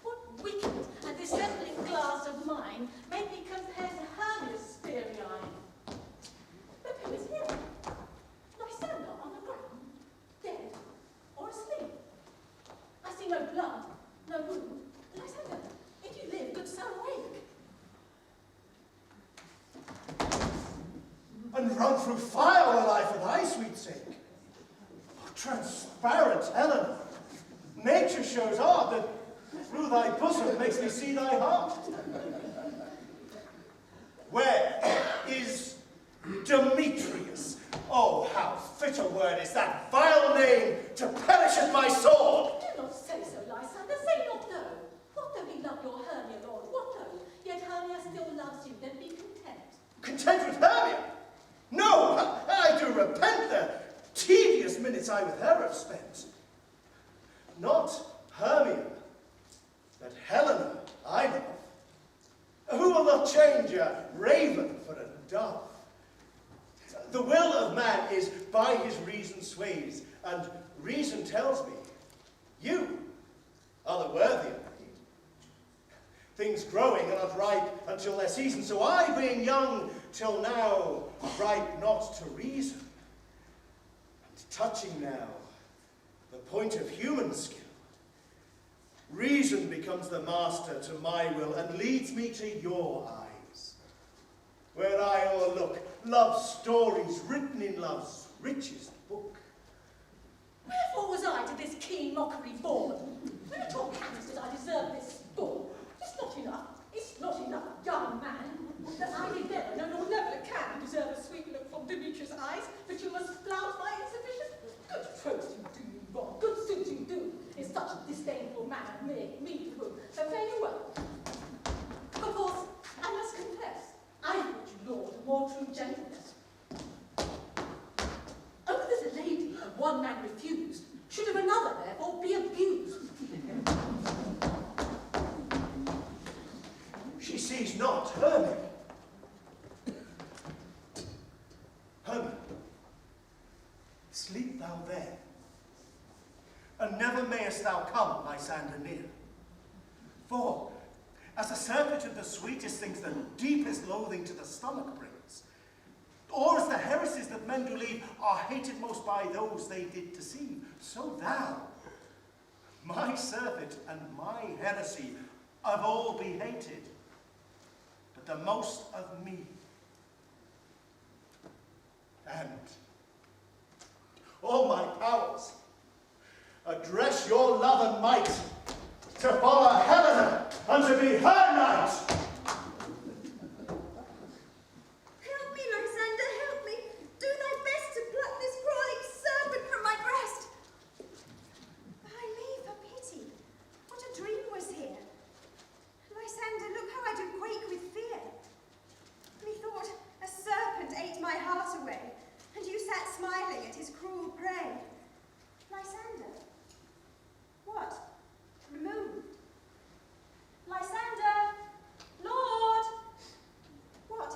What wicked and dissembling glass of mine made me compare to Hermia's speary eye? and run through fire will I for thy sweet sake. Oh, transparent Helena, nature shows art that through thy bosom makes me see thy heart. Where is Demetrius? Oh, how fit a word is that vile name to perish at my sword! Do not say so, Lysander, say not no. What though he love your Hermia, Lord? What though? Yet Hermia still loves you, then be content. Content with Hermia? No, I do repent the tedious minutes I with her have spent. Not Hermia, but Helena I love. Who will not change a raven for a dove? The will of man is by his reason sways, and reason tells me, you are the worthier maid. Things growing are not ripe until their season, so I, being young till now, ripe not to reason. And touching now the point of human skill, reason becomes the master to my will and leads me to your eyes, where I o'erlook love's stories written in love's richest book. Wherefore was I to this keen mockery born? When at all hands did I deserve this scorn? It's not enough, young man, that I did never, no, nor never can deserve a sweet look from Demetrius' eyes, but you must flout my insufficient. Good troth you do me wrong, good suit you do, in such a disdainful manner me to woo, so fare you well. Of course, I must confess, I thought you Lord of more true gentleness. Oh, that a lady of one man refused, should of another therefore be abused. She sees not Hermia. Hermia, sleep thou there, and never mayest thou come Lysander near. For, as a serpent of the sweetest things the deepest loathing to the stomach brings, or as the heresies that men do leave are hated most by those they did deceive, so thou, my servant and my heresy, of all be hated, but the most of me. And, all my powers, address your love and might to follow Helena and to be her knight. Help me, Lysander, help me. Do thy best to pluck this crawling serpent from my breast. By me, for pity. What a dream was here. Lysander, look how I do quake with fear. Methought a serpent ate my heart away, and you sat smiling at his cruel prey. Lysander. What? Remove. Lysander! Lord! What?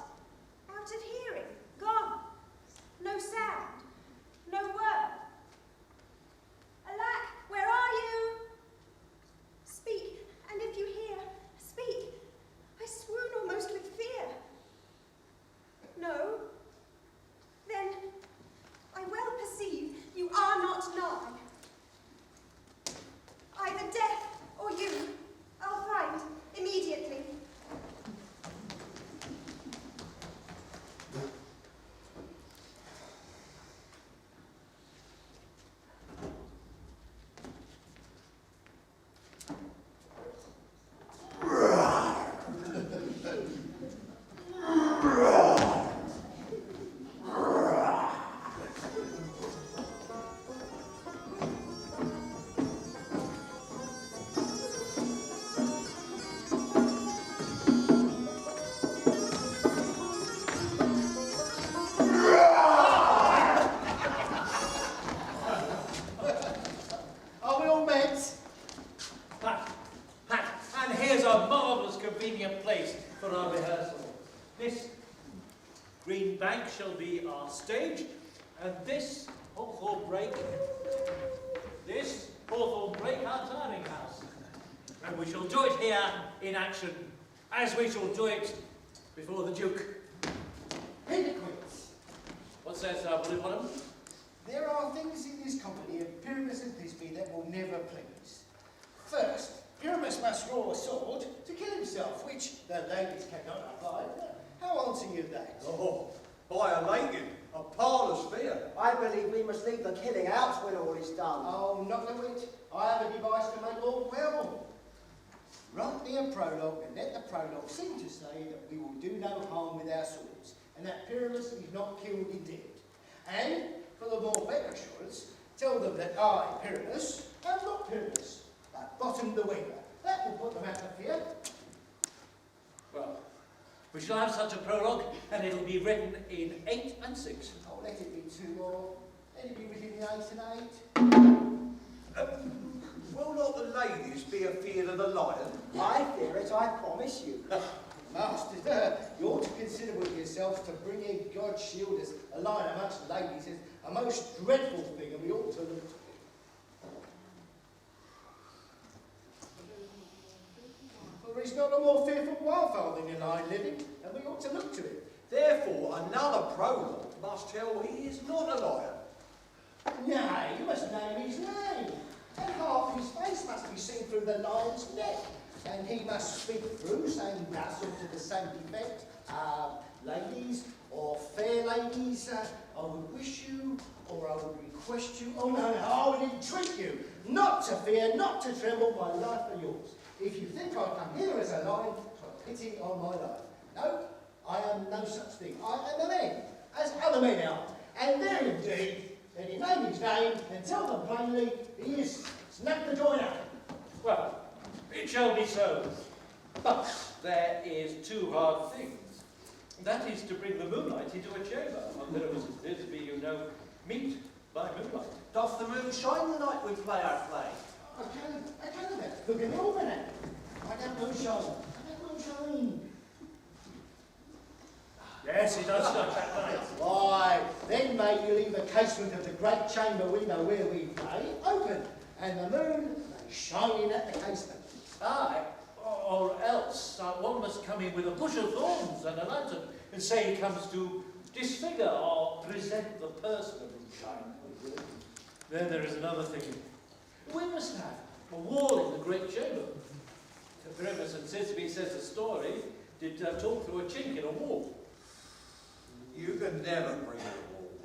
Out of hearing? Gone? No sound? No word? Alack, where are you? Speak, and if you hear, speak. I swoon almost with fear. No? Then I well perceive you are not nigh. Either death or you, I'll find immediately. Shall be our stage, and this hawthorn brake our dining house. And we shall do it here in action, as we shall do it before the Duke. Hypocrites! What says thou, Bully Bottom? There are things in this company of Pyramus and Thisbe that will never please. First, Pyramus must draw a sword to kill himself, which the ladies cannot abide. How answer you that? Oh, By a lady, a parlour's fear. I believe we must leave the killing out when all is done. Oh, not a whit. I have a device to make all well. Write me a prologue and let the prologue seem to say that we will do no harm with our swords, and that Pyramus is not killed indeed. And, for the more better assurance, tell them that I, Pyramus, am not Pyramus, but Bottom the Weaver. That will put them out of fear. Well, we shall have such a prologue, and it'll be written in 8 and 6. Oh, let it be 2 more. Let it be written in 8 and 8. Will not the ladies be afeard of the lion? I fear it, I promise you. Master, you ought to consider with yourselves to bring in God's shield as a lion amongst ladies is a most dreadful thing, and we ought to look to it. For there is not a more fearful wildfowl than a lion living, and we ought to look to it. Therefore, another prologue must tell he is not a lion. Nay, you must name his name. And half his face must be seen through the lion's neck. And he must speak through, saying thus or to the same effect, ladies, or fair ladies, I would wish you, or I would request you, oh no, I would entreat you, not to fear, not to tremble, my life for yours. If you think I come here as a lion, try pity on my life. No, I am no such thing. I am a man, as other men are. And there indeed, let him name his name, and tell them plainly, he is Snap the Joiner. Well, it shall be so. But there is 2 hard things. That is to bring the moonlight into a chamber. On Pyramus and Thisbe, you know, meet by moonlight. Doth the moon shine the night we play our play? I can that. Look at the almanac. I don't moonshine. Yes, it does shine that night. Why, then may you leave the casement of the great chamber we know where we play open, and the moon may shine in at the casement. Aye, or else one must come in with a bush of thorns and a lantern and say he comes to disfigure or present the person of moonshine. Then there is another thing. We must have a wall in the great chamber. Pyramus and Thisbe, says the story, did talk through a chink in a wall. You can never bring it a wall.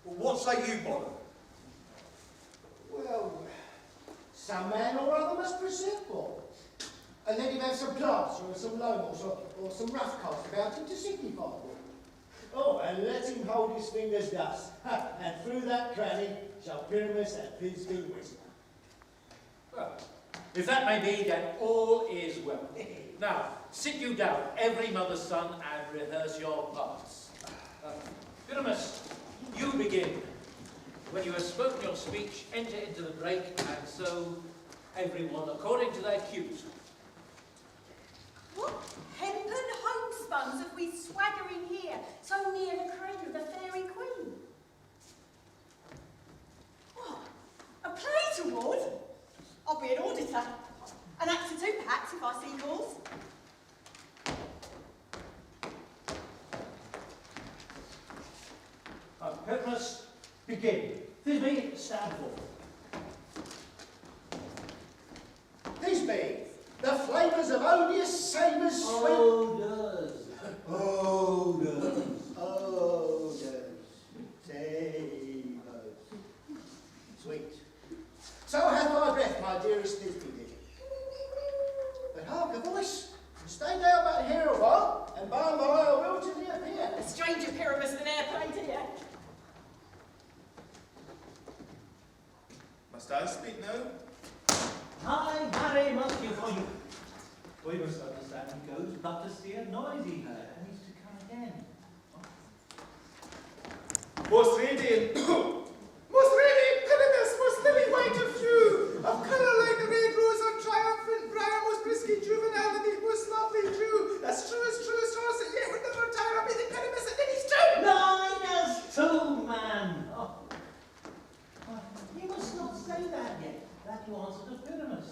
Well, what say you, Bottom? Well, some man or other must present for. And then you have some plaster or some loamos or some rough cast about him to signify for. Oh, and let him hold his fingers thus, and through that cranny shall Pyramus and Thisbe whisper. Well, if that may be, then all is well. Now, sit you down, every mother's son, and rehearse your parts. Pyramus, you begin. When you have spoken your speech, enter into the break, and so everyone according to their cues. What hempen homespuns have we swaggering here, so near the crane of the fairy queen? What? A play toward? I'll be an auditor. An actor too, perhaps, if I see balls. Pyramus, begin. Thisbe, stand forward. Thisbe, the flavours of odious savours sweet. Odours. Odours. Savours. Sweet. So hath my breath, my dearest Thisbe did. But hark, a voice. Stay thou but here a while, and by and by I will to thee appear. A stranger Pyramus than airplane to you. Must I speak now? Aye, marry must you, for you. We must understand he goes but to see a noisy herd, and he's to come again. Most radiant, Pyramus, most lily white of hue, of colour like the red rose on triumphant briar, most brisky juvenile, and the most lovely Jew, that's truest horse that yet would never tire of me, the Pyramus, and then he's true! Nine two, man! Oh. You must not say that yet. That you answer to Pyramus.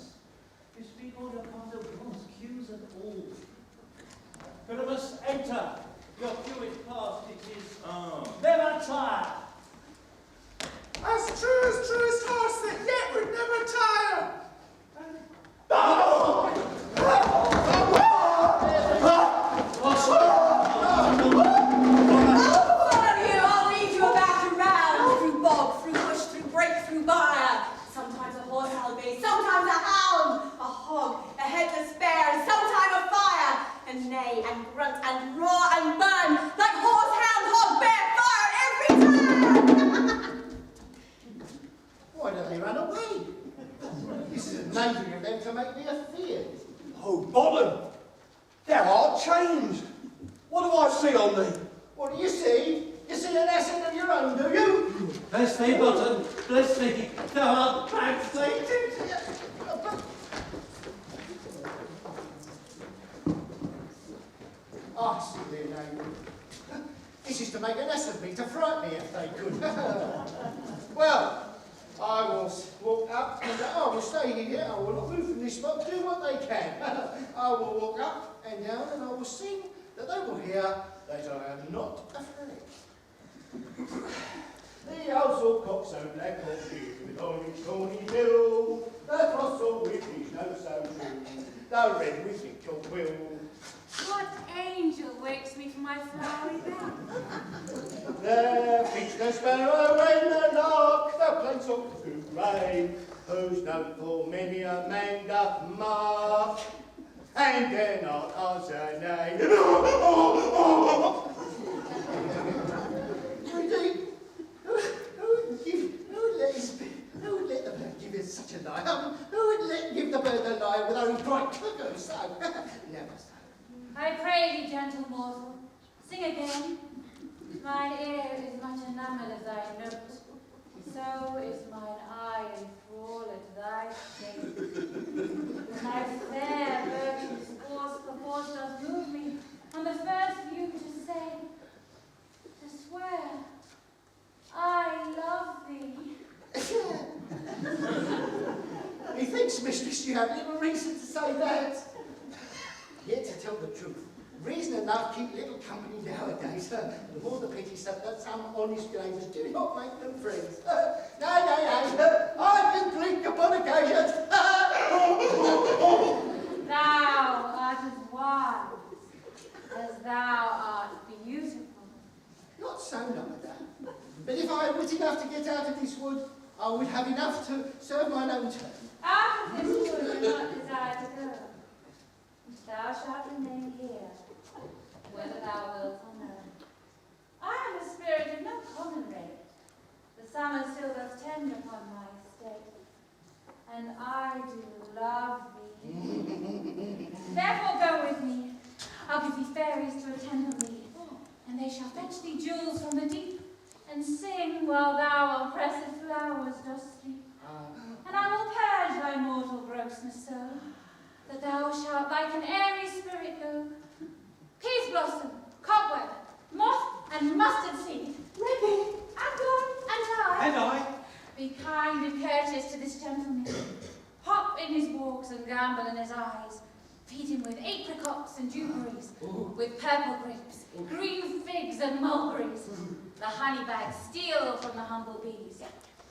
You speak all your conduct at once, cues and all. Pyramus, enter. Your cue is past, it is Never tire. As truest horse that yet would never tire! and roar and burn like horse, hound, hog, bear, fire every turn! Why don't they run away? This is enabling of them to make me afeard. Oh, bottom! Thou art changed. What do I see on thee? What do you see? You see an asset of your own, do you? Bless thee, Bottom, bless thee, thou art translated. I see their name. This is to make an ass of me, to frighten me if they could. Well, I will walk up and I will stay here. I will not move from this spot, do what they can. I will walk up and down and I will sing that they will hear that I am not afraid. The house of cocks so black or green, with orange tawny bill, the cross of which is no so true, the red with your quill. What angel wakes me from my flowery bed? The finch, the sparrow, and the lark, the plains of the rain, whose note for many a man doth mark, and dare not answer nay. Indeed, who would let the bird give us such a lie? Who would give the bird a lie with only bright cuckoo? So, never so. I pray thee, gentle mortal, sing again. Mine ear is much enamoured of thy note, so is mine eye enthralled at thy shape. My fair virtue's force perforce does move me on the first view to say, to swear, I love thee. Methinks, mistress, you have little reason to say that. Yet, to tell the truth, reason enough keep little company nowadays. The more the pity that some honest neighbours do not make them friends. Nay, I can drink upon occasion. Thou art as wise as thou art beautiful. Not so like that. But if I were wit enough to get out of this wood, I would have enough to serve mine own turn. Out of this wood do not desire to go. Thou shalt remain here, whether thou wilt or no. I am a spirit of no common rate. The summer still doth tend upon my estate, and I do love thee. Therefore go with me. I'll give thee fairies to attend on thee, and they shall fetch thee jewels from the deep, and sing while thou on pressed flowers dost sleep. And I will purge thy mortal grossness so, that thou shalt like an airy spirit go. Peas blossom, cobweb, moth, and mustard seed. Ribbon, apple, and I. Be kind and courteous to this gentleman. Hop in his walks and gambol in his eyes. Feed him with apricots and dewberries, with purple grapes, green figs and mulberries. The honey bags steal from the humble bees,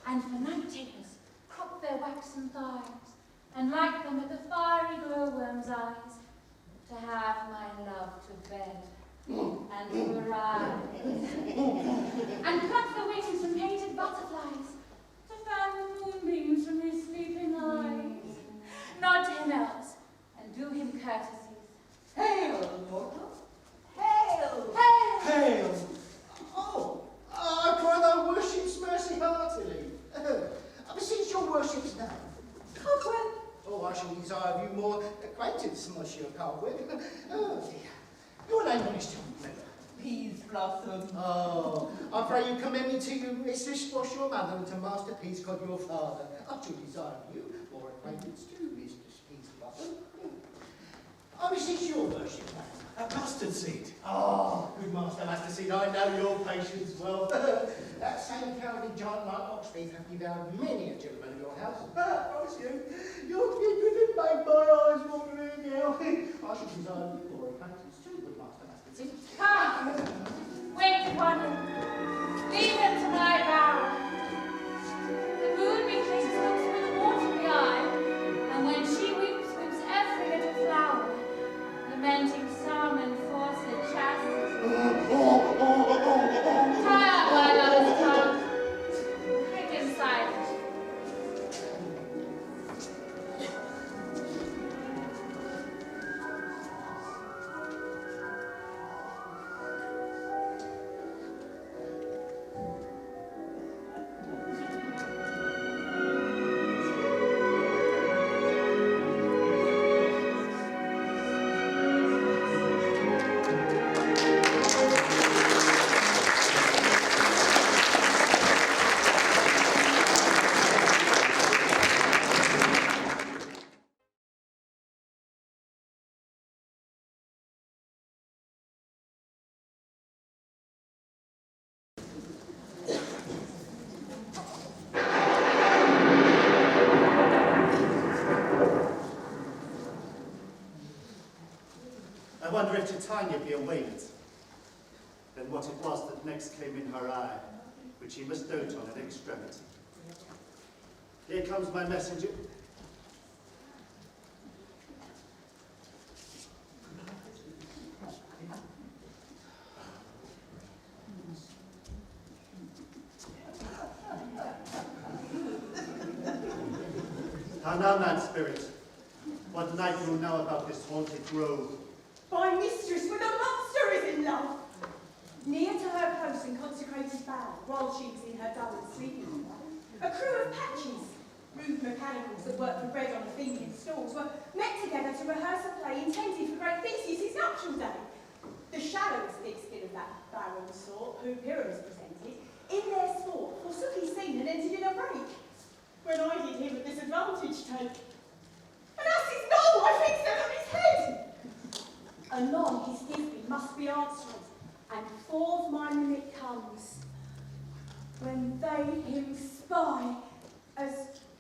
and for night takers crop their waxen thighs, and light them with the fiery glowworm's eyes, to have my love to bed, and to arise, and pluck the wings from painted butterflies, to fan the moonbeams from his sleeping eyes, nod to him else, and do him courtesies. Hail, mortal! Hail! Hail! Oh, I cry thy worship's mercy heartily. I beseech your worship's name. Cobweb. Oh, I shall desire of you more acquaintance, Monsieur Cobweb. Oh, dear. Your name, honest gentleman? Peas blossom. Oh, I pray you commend me to you, Mistress Squash, your mother, and to Master Peascod, your father. I shall desire of you more acquaintance too, Mistress Peas blossom. I beseech your worship, name. Mustard seed. Oh, good Master Mustard Seed, I know your patience well. That same cowardly giant like Oxford hath devoured many a gentleman of your house. Promise you, your kindred have made my eyes water now. I shall desire you more acquaintance too, good Master Mustard Seed. Come, wait upon him. Lead him to my bower. The moon methinks looks through the watery eye, and when she weeps, weeps every little flower, lamenting some enforced chastity. Tie up my lover's tongue, quick and silent. wonder if Titania be awaked. Then what it was that next came in her eye, which he must dote on in extremity. Here comes my messenger. How now, man spirit? What night will know about this haunted grove? My mistress with a monster is in love. Near to her close and consecrated bower, while she was in her dull and sleeping, a crew of patches, rude mechanicals that worked for bread on Athenian stalls, were met together to rehearse a play intended for great Theseus' nuptial day. The shallowest pigskin of that barren sort, who Pyramus presented, in their sport forsook his scene and entered in a break. When I did him a disadvantage take. And as his novel, I fixed it on his head. Anon his gifting must be answered, and forth my minute comes, when they him spy as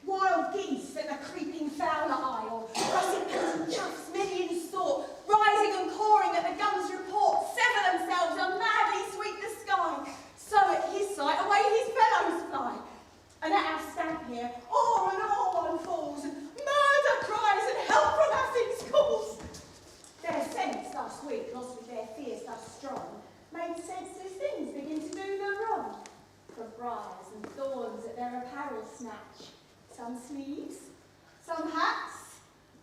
wild geese at the creeping fowler isle, russet petted chuffs many in sort, rising and cawing at the gun's report, sever themselves and madly sweep the sky. So at his sight away his fellows fly. And at our stamp here, o'er and o'er one falls, and murder cries and help from Athens calls. Their sense thus weak, lost with their fears thus strong, made senseless things begin to do them wrong. For briars and thorns at their apparel snatch, some sleeves, some hats,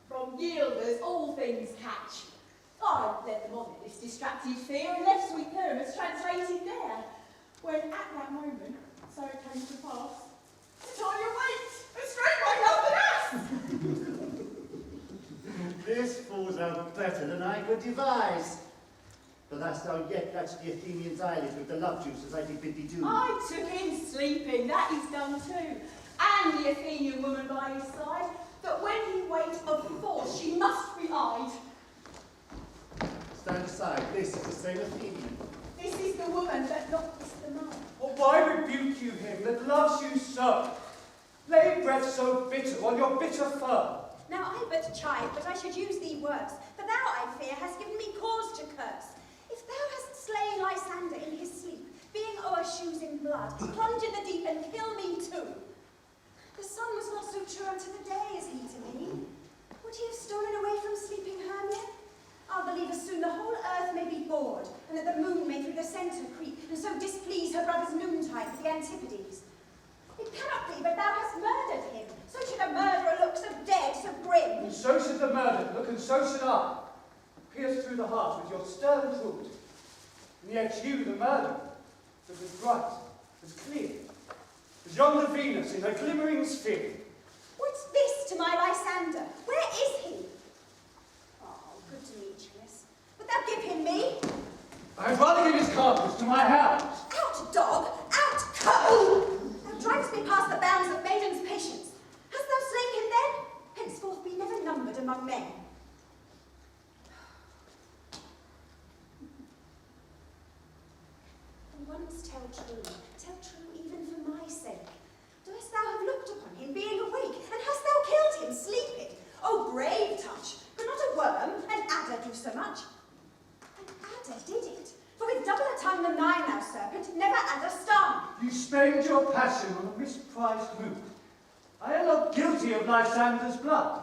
from yielders all things catch. I led them on in this distracted fear, and left sweet Pyramus translated there, when at that moment, so it came to pass, Titania waked, and straight my love and ass! This falls out better than I could devise. But hast thou yet catched the Athenian's eyelids with the love juice as I did bid thee do? I took him sleeping, that is done too, and the Athenian woman by his side, that when he wakes of force she must be eyed. Stand aside, this is the same Athenian. This is the woman that not is the man. Or why rebuke you him that loves you so? Lay breath so bitter on your bitter foe. Now I but chide, but I should use thee worse, for thou, I fear, hast given me cause to curse. If thou hast slain Lysander in his sleep, being o'er shoes in blood, plunge in the deep and kill me too. The sun was not so true unto the day as he to me. Would he have stolen away from sleeping Hermia? I'll believe as soon the whole earth may be bored, and that the moon may through the centre creep, and so displease her brother's noontide with the Antipodes. It cannot be, but thou hast murdered him. So should a murderer look so dead, so grim. And so should the murdered look, and so should I. Pierced through the heart with your stern truth. And yet you, the murderer, look as bright, as clear, as yonder Venus in her glimmering sphere. What's this to my Lysander? Where is he? Oh, good Demetrius. Would thou give him me? I'd rather give his carcass to my hounds. Out, dog! Out, cur! Thou drivest me past the bounds of maiden's patience. Hast thou slain him then? Henceforth be never numbered among men. Once tell true even for my sake. Dost thou have looked upon him being awake, and hast thou killed him sleeping? Oh, brave touch! Could not a worm, an adder, do so much? An adder did it, for with doubler tongue than thine, thou serpent, never adder stung. You spend your passion on a misprized mood. I am not guilty of Lysander's blood,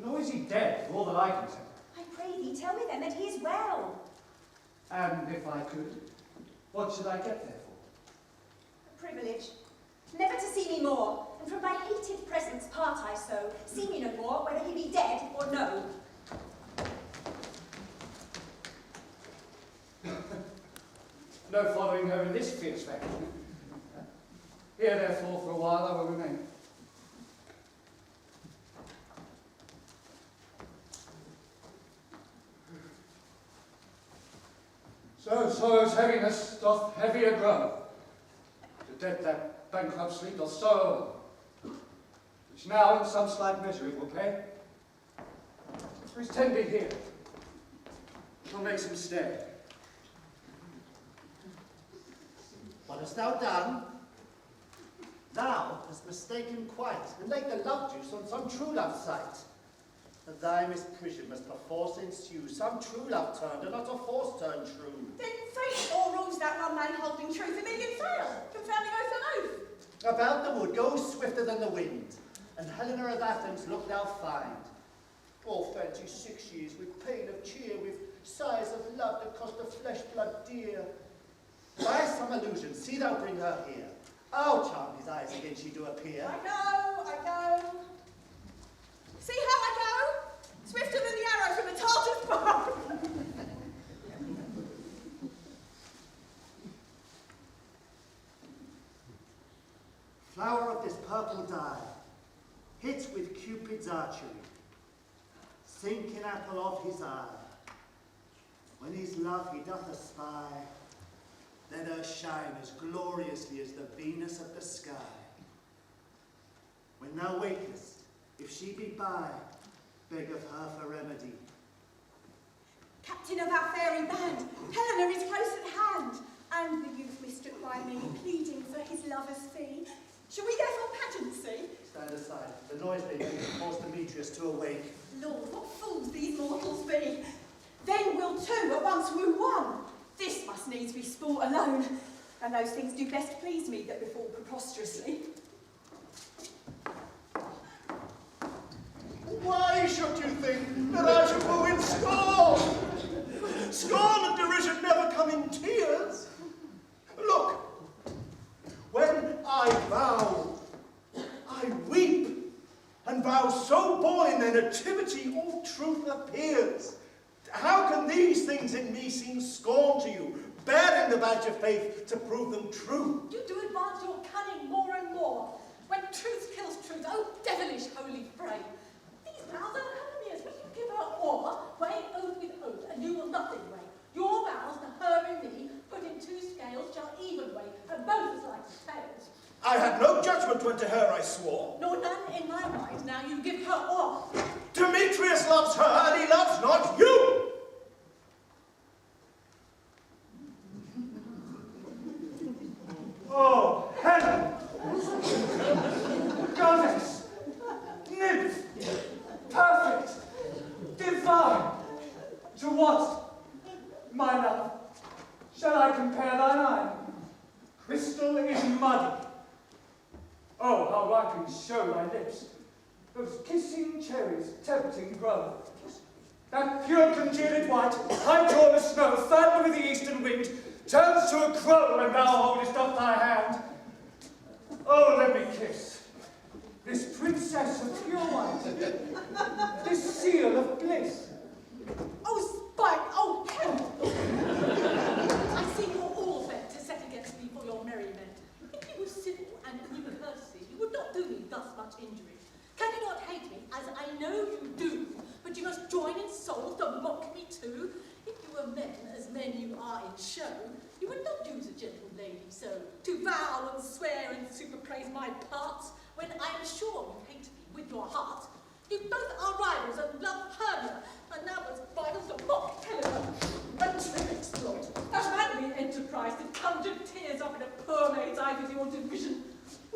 nor is he dead, for all that I can tell. I pray thee, tell me then that he is well. And if I could, what should I get there for? A privilege. Never to see me more, and from thy hated presence part I so, see me no more, whether he be dead or no. No following her in this fierce faction. Here, therefore, for a while I will remain. So sorrow's heaviness doth heavier grow. To death that bankrupt sleep doth sorrow, which now in some slight measure it will pay. For his tender here, what makes him stay? What hast thou done? Thou hast mistaken quite, and laid the love juice on some true love sight. And thy misprision must perforce ensue. Some true love turned, and not a force turned true. Then fate all rules that one man holding truth, a million fail, confounding oath on oath. About the wood, go swifter than the wind, and Helena of Athens look thou find. Or fancy 6 years with pain of cheer, with sighs of love that cost the flesh blood dear. By some illusion, see thou bring her here. I'll charm his eyes again she do appear. I go. See how I go? Swifter than the arrow from a Tartar's bow. Flower of this purple dye, hit with Cupid's archery, sinking apple of his eye. When his love he doth espy, let her shine as gloriously as the Venus of the sky. When thou wakest, if she be by, beg of her for remedy. Captain of our fairy band, Helena is close at hand, and the youth mistook by me, pleading for his lover's fee. Shall we therefore pageancy? Stand aside, the noise they make will cause Demetrius to awake. Lord, what fools these mortals be! Then will two at once woo one. This must needs be sport alone, and those things do best please me that befall preposterously. Why should you think that I should woo in scorn? Scorn and derision never come in tears. Look, when I vow, I weep, and vows so born in their nativity all truth appears. How can these things in me seem scorn to you, bearing the badge of faith to prove them true? You do advance your cunning more and more. When truth kills truth, oh devilish holy fray. These vows are Hermia's. Will you give her or weigh oath with oath, and you will nothing weigh? Your vows to her and me, put in two scales, shall even weigh, and both as like as tails. I had no judgment when to her I swore. Nor none in my mind, now you give her or. Demetrius loves her, and he loves not you! Oh, Helen! Goddess! Nymph! Perfect! Divine! To what, my love, shall I compare thine eye? Crystal is muddy. Oh, how I can show thy lips, those kissing cherries tempting grow. That pure congealed white, high torn as snow, fanned with the eastern wind, turns to a crow when thou holdest up thy hand. Oh, let me kiss this princess of pure white, this seal of bliss. Oh, spite! Oh, hell! I see you're all bent to set against me for your merriment. If you were civil and knew courtesy, you would not do me thus much injury. Can you not hate me, as I know you do, but you must join in soul to mock me too? If you were men, as men you are in show, you would not use a gentle lady so, to vow and swear and superpraise my parts, when I am sure you hate me with your heart. You both are rivals and love Hermia, and now as rivals to mock Helena. A true exploit, a manly enterprise that conjured tears up in a poor maid's eye with your division.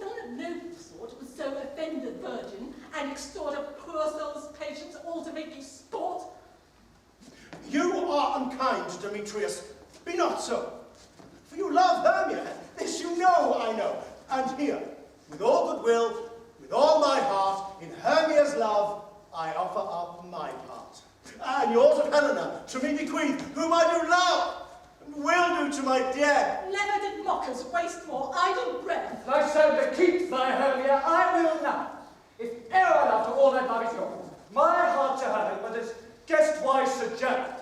None of noble sort would so offend a virgin and extort a poor soul's patience all to make you sport. You are unkind, Demetrius. Be not so. For you love Hermia. This you know, I know. And here, with all goodwill, with all my heart, in Hermia's love, I offer up my part. And yours of Helena, to me bequeath, whom I do love, and will do to my death. Never did mockers waste more idle breath. Lysander, keep thy Hermia, I will now. If e'er I love to all that love is yours, my heart to Helen, but as guest-wise sojourned.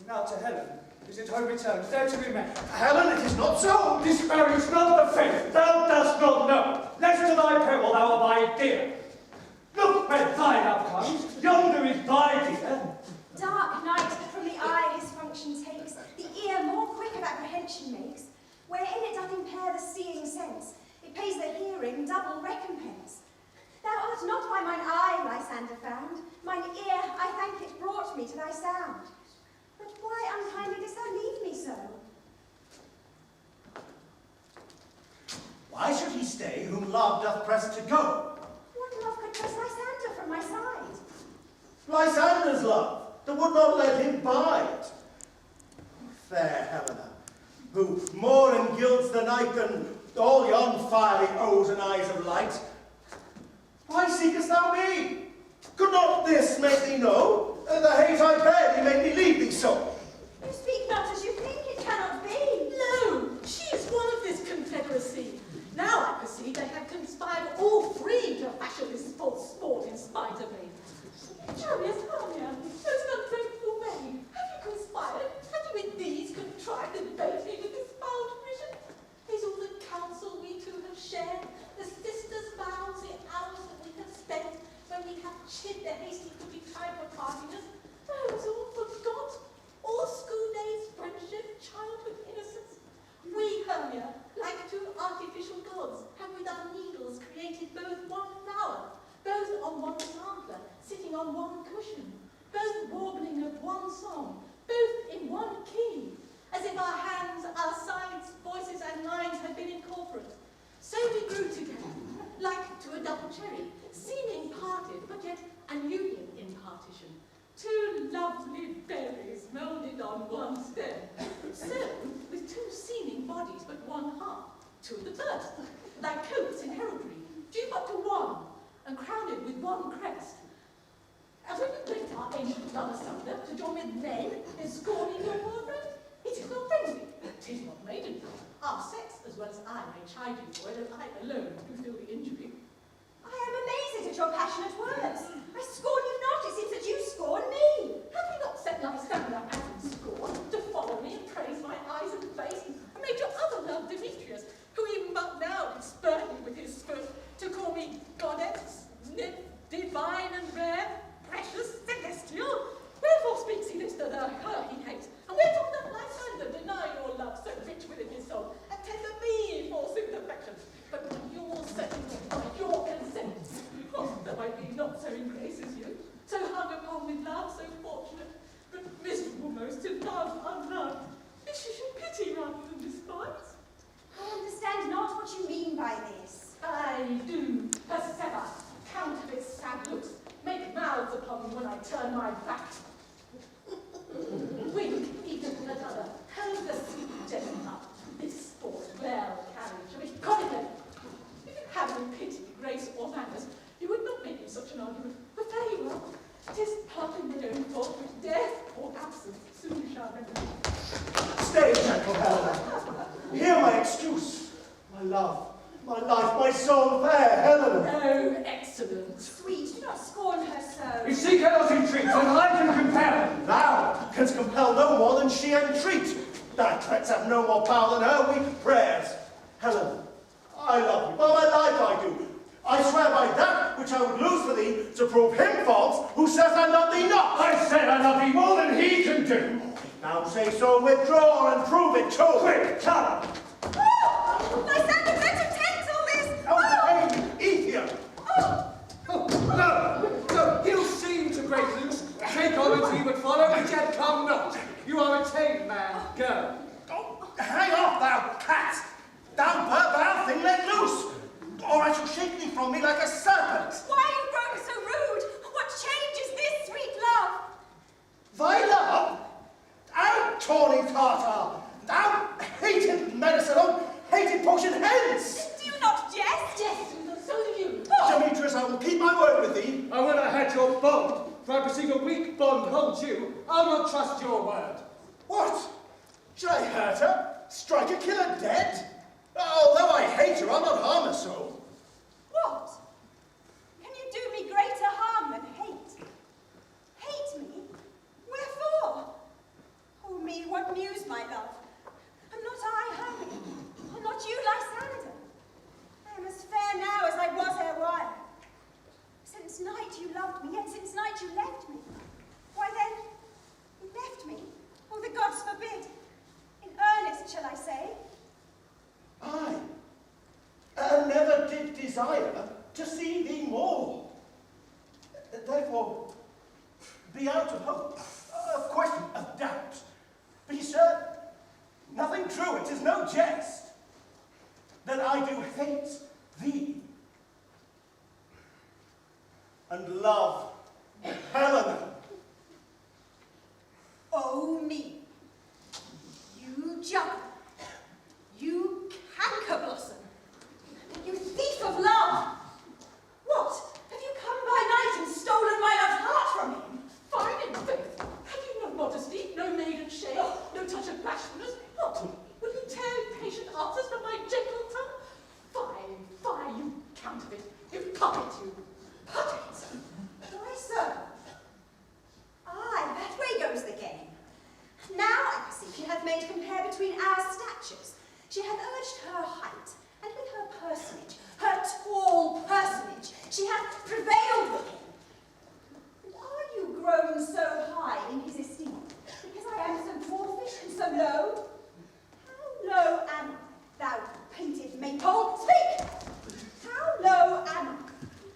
Now to Helen, is it home returns, there to be met? Helen, it is not so. Disparage not the faith thou dost not know, lest to thy peril thou abide dear. Look where thy love comes, yonder is thy dear. Dark night from the eye his function takes, the ear more quick of apprehension makes, wherein it doth impair the seeing sense, it pays the hearing double recompense. Thou art not by mine eye, Lysander, found, mine ear, I thank it, brought me to thy sound. But why unkindly didst thou leave me so? Why should he stay whom love doth press to go? What love could press Lysander from my side? Lysander's love, that would not let him bide. Fair Helena, who more engilds the night than all yon fiery O's and eyes of light, why seekest thou me? Could not this make thee know the hate I bear thee made me leave thee so? You speak not as you think, it cannot be. No, she is one of this confederacy. Now I perceive they have conspired all three to fashion this false sport in spite of me. Curious Hermia, those ungrateful maid, have you conspired? Have you with these contrived and bait me with this foul vision? Is all the counsel we two have shared, the sisters' vows, the hours that we have spent, when we have chid the hasty could be tried for partiness, those all forgot? All school days, friendship, childhood innocence? We, Hermia, like two artificial gods, have with our needles created both one flower, both on one sampler, sitting on one cushion, both warbling of one song, both in one key, as if our hands, our sides, voices and minds had been incorporate. So we grew together, like to a double cherry, seeming parted, but yet an union in partition. Two lovely berries moulded on one stem. So, with two seeming bodies but one heart, two of the birth, like coats in heraldry, due but to one, and crowned with one crest. And when we went our ancient love asunder to join with men in scorning your boyfriend, it is not friendly, 'tis not maidenly. Our sex, as well as I, may chide you for it, and I alone do feel the injury. I am amazed at your passionate words. I scorn you not, it seems that you scorn me. Have you not set Lysander as in scorn, to follow me and praise my eyes and face, and made your other love Demetrius, who even but now did spurn me with his foot, to call me goddess, nymph, divine and rare, precious, celestial? Wherefore speaks he this to her he hates, and wherefore doth Lysander deny your love so rich within his soul, and tender me forsooth affection? But when you're settled by your consent, what though I be not so in grace as you, so hung upon with love, so fortunate, but miserable most to love unloved, this you should pity rather than despise. I understand not what you mean by this. I do persever, counterfeit sad looks, make mouths upon me when I turn my back. Wink each at another, hold the sweet gentleman up, this sport well carried shall be chronicle. If you have any pity, grace, or manners, you would not make me such an argument, but fare you well. 'Tis partly my own fault, which death or absence soon shall render. Stay, gentle Helena. Hear my excuse. My love, my life, my soul, fair Helena. Oh, excellent. Sweet, do not scorn her so. You see cannot entreat, and I can compel. Thou canst compel no more than she entreat. Thy threats have no more power than her weak prayers. Helena, I love you. By my life I do. I swear by that which I would lose for thee to prove him false who says I love thee not. I said I love thee more than he can do. Now say so, withdraw and prove it too. Quick, come. Oh, Lysander, better tend all this. Oh, baby, eat here. No, he'll seem to break loose. Take on as he would follow, but yet come not. You are a tame man. Go. Oh, hang off, thou cat. Thou vile thing, let loose, or I shall shake thee from me like a serpent. Why are you grown so rude? What change is this, sweet love? Thy love? Thou tawny Tartar, thou hated medicine, oh, hated potion, hence! Do you not jest? Yes, so do you. Demetrius, I will keep my word with thee. I will have had your bond, for I perceive a weak bond holds you. I'll not trust your word. What? Should I hurt her? Strike her, kill her dead? Although I hate her, I'll not harm her so. What? Can you do me greater harm than hate? Hate me? Wherefore? Oh me, what news, my love? Am not I Hermia? Are not you Lysander? I am as fair now as I was erewhile. Since night you loved me, yet since night you left me. Why then, you left me? Oh, the gods forbid. In earnest, shall I say? I never did desire to see thee more. Therefore, be out of hope, of question, of doubt. Be certain, nothing true, it is no jest, that I do hate thee, and love Helena! Oh me, you juggler, you canker blossom, you thief of love! What? Have you come by night and stolen my love's heart from him? Fine in faith. Have you no modesty, no maiden shame, no touch of bashfulness? What? Will you tear impatient answers from my gentle tongue? Fie, you counterfeit, you puppet, you puppet! Why so? Aye, that way goes the game. Now I perceive she hath made compare between our statures. She hath urged her height, and with her personage, her tall personage, she hath prevailed with him. And are you grown so high in his esteem, because I am so dwarfish and so low? How low am I, thou painted maypole? Speak! How low am I?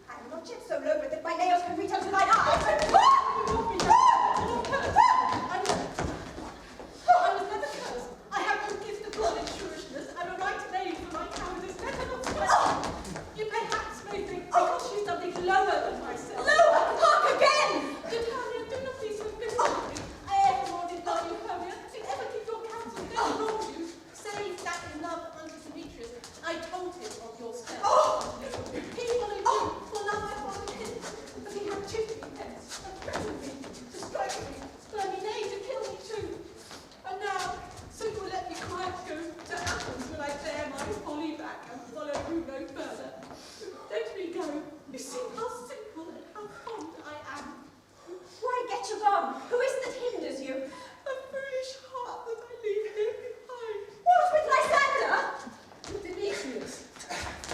I am not yet so low but that my nails can reach unto thine eyes. I was never cursed. I have no gift of blood and shrewishness, and a right name for my cowardice never not sweat. You perhaps may think because she's something lower than myself. Lower! Hark again! Titania, do not be so bitter. I ever more did love you, Hermia. Did ever keep your counsel, never wronged you. Save that in love unto Demetrius. I told him of your spell. He followed you, for love I followed him. But he had cheated me hence, and threatened me, to strike me, nay, to kill me too. And now, so you will let me quiet go to Athens when I bear my folly back and follow you no further. Let me go. You see how simple and how fond I am. Why get you gone? Who is it that hinders you? A foolish heart that I leave here behind. What, with Lysander? With Demetrius.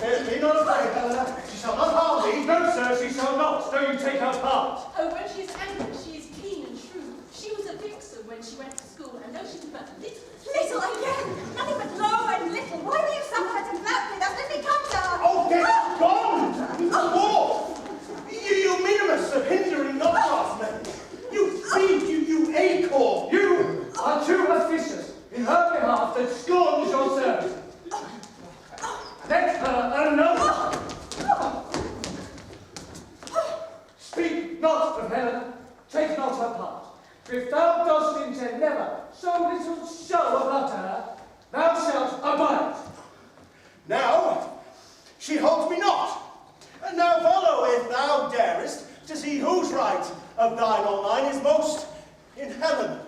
Be not afraid, Helena. She shall not harm thee. No, sir, she shall not. Don't you take her part. Oh, when she is angry, she is keen and shrewd. She was a vixen when she went to school, and though she was but little. Little again! Nothing but low and little. Why will you suffer her to flout with us? Let me come to her! Oh, get gone! More! You minimus of hindering not craftsmen! You fiend, you acorn! You are too officious in her behalf that scorns your service. Let her alone. Speak not of Helena, take not her part. If thou dost intend never so little show of love to her, thou shalt abide. Now, she holds me not. And now follow, if thou darest, to see whose right of thine or mine is most in heaven.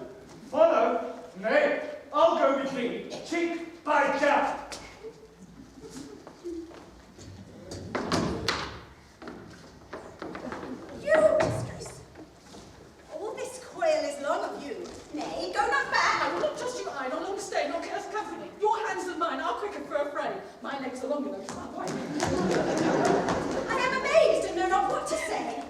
Follow? Nay, I'll go with thee, cheek by jowl. You, mistress! All this coil is long of you. Nay, go not back! I will not trust you idle, long stay, nor curse company. Your hands and mine are quicker for a fray. My legs are longer though, so I'm I am amazed and know not what to say.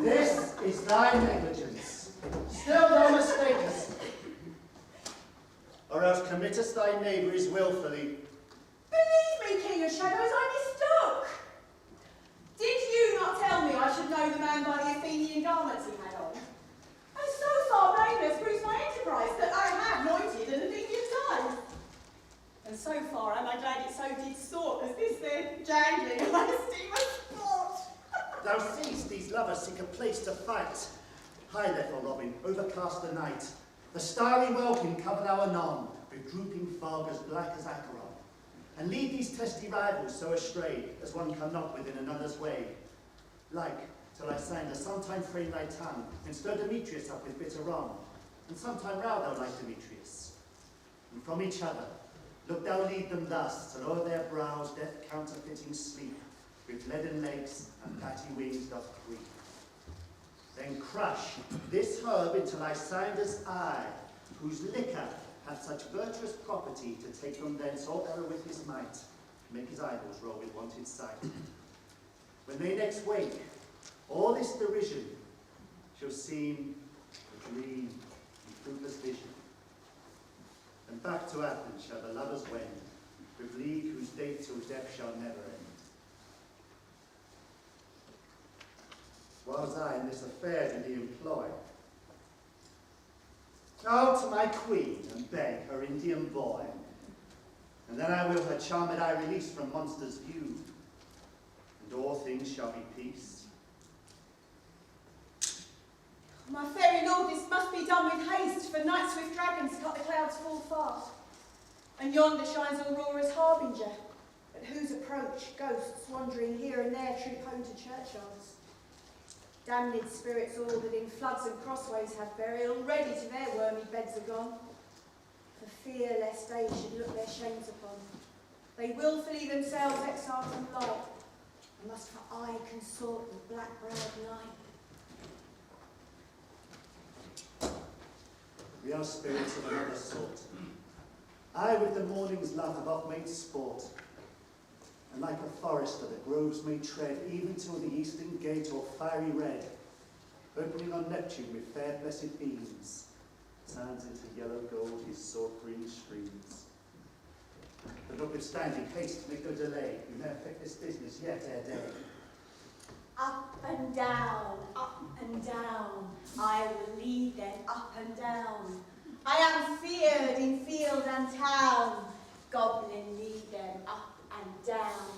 This is thy negligence. Still thou mistakest. Or else committest thy knaveries wilfully. Believe me, King of Shadows, I mistook. Did you not tell me I should know the man by the Athenian garments he had on? And so far blameless proves my enterprise that I have anointed an Athenian time. And so far am I glad it so did sort as this there jangling I esteem a sport. Thou seest these lovers seek a place to fight. Hie therefore, Robin, overcast the night. The starry welkin cover thou anon, with drooping fog as black as Acheron. And lead these testy rivals so astray, as one come not within another's way. Like, till Lysander sometime frame thy tongue, and stir Demetrius up with bitter wrong, and sometime row thou like Demetrius. And from each other, look thou lead them thus, till o'er their brows death counterfeiting sleep, with leaden legs and fatty wings doth creep. Then crush this herb into Lysander's eye, whose liquor hath such virtuous property to take from thence all error with his might, to make his eyeballs roll with wonted sight. When they next wake, all this derision shall seem a dream and fruitless vision. And back to Athens shall the lovers wend, with league whose date till death shall never end. Whiles I in this affair did he employ, go to my queen and beg her Indian boy, and then I will her charmed eye release from monsters' view. and all things shall be peace. My fairy lord, this must be done with haste, for night swift dragons cut the clouds full fast. And yonder shines Aurora's harbinger, at whose approach ghosts wandering here and there troop home to churchyards. Damned spirits all that in floods and crossways have burial, already to their wormy beds are gone. For fear lest they should look their shames upon, they wilfully themselves exile from light, and must for aye consort with black-browed night. We are spirits of another sort. I with the morning's love have oft made sport, and like a forester the groves may tread, even till the eastern gate or fiery red, opening on Neptune with fair blessed beams, turns into yellow gold his sword green streams. But notwithstanding, haste, make no delay, we may effect this business yet ere day. Up and down, I will lead them up and down. I am feared in field and town, goblin lead them up and down.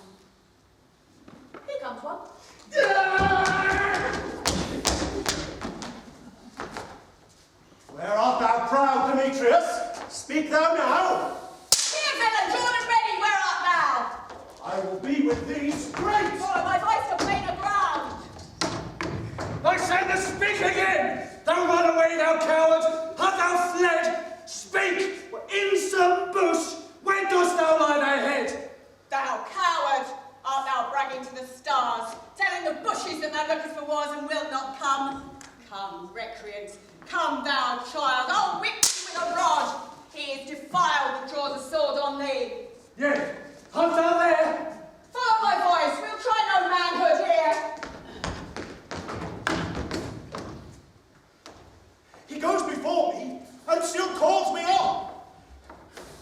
Here comes one. Where art thou proud, Demetrius? Speak thou now. Here, villain, drawn and ready, where art thou? I will be with thee straight. Oh, my voice to plain the ground. Lysander, speak again! Thou run away, thou coward! Art thou fled? Speak! In some bush, where dost thou lie thy head? Thou coward, art thou bragging to the stars, telling the bushes that thou lookest for wars and wilt not come? Come, recreant, come thou child, I'll whip thee with a rod. He is defiled that draws a sword on thee. Yea, art thou there? Follow my voice, we'll try no manhood here. He goes before me and still calls me on.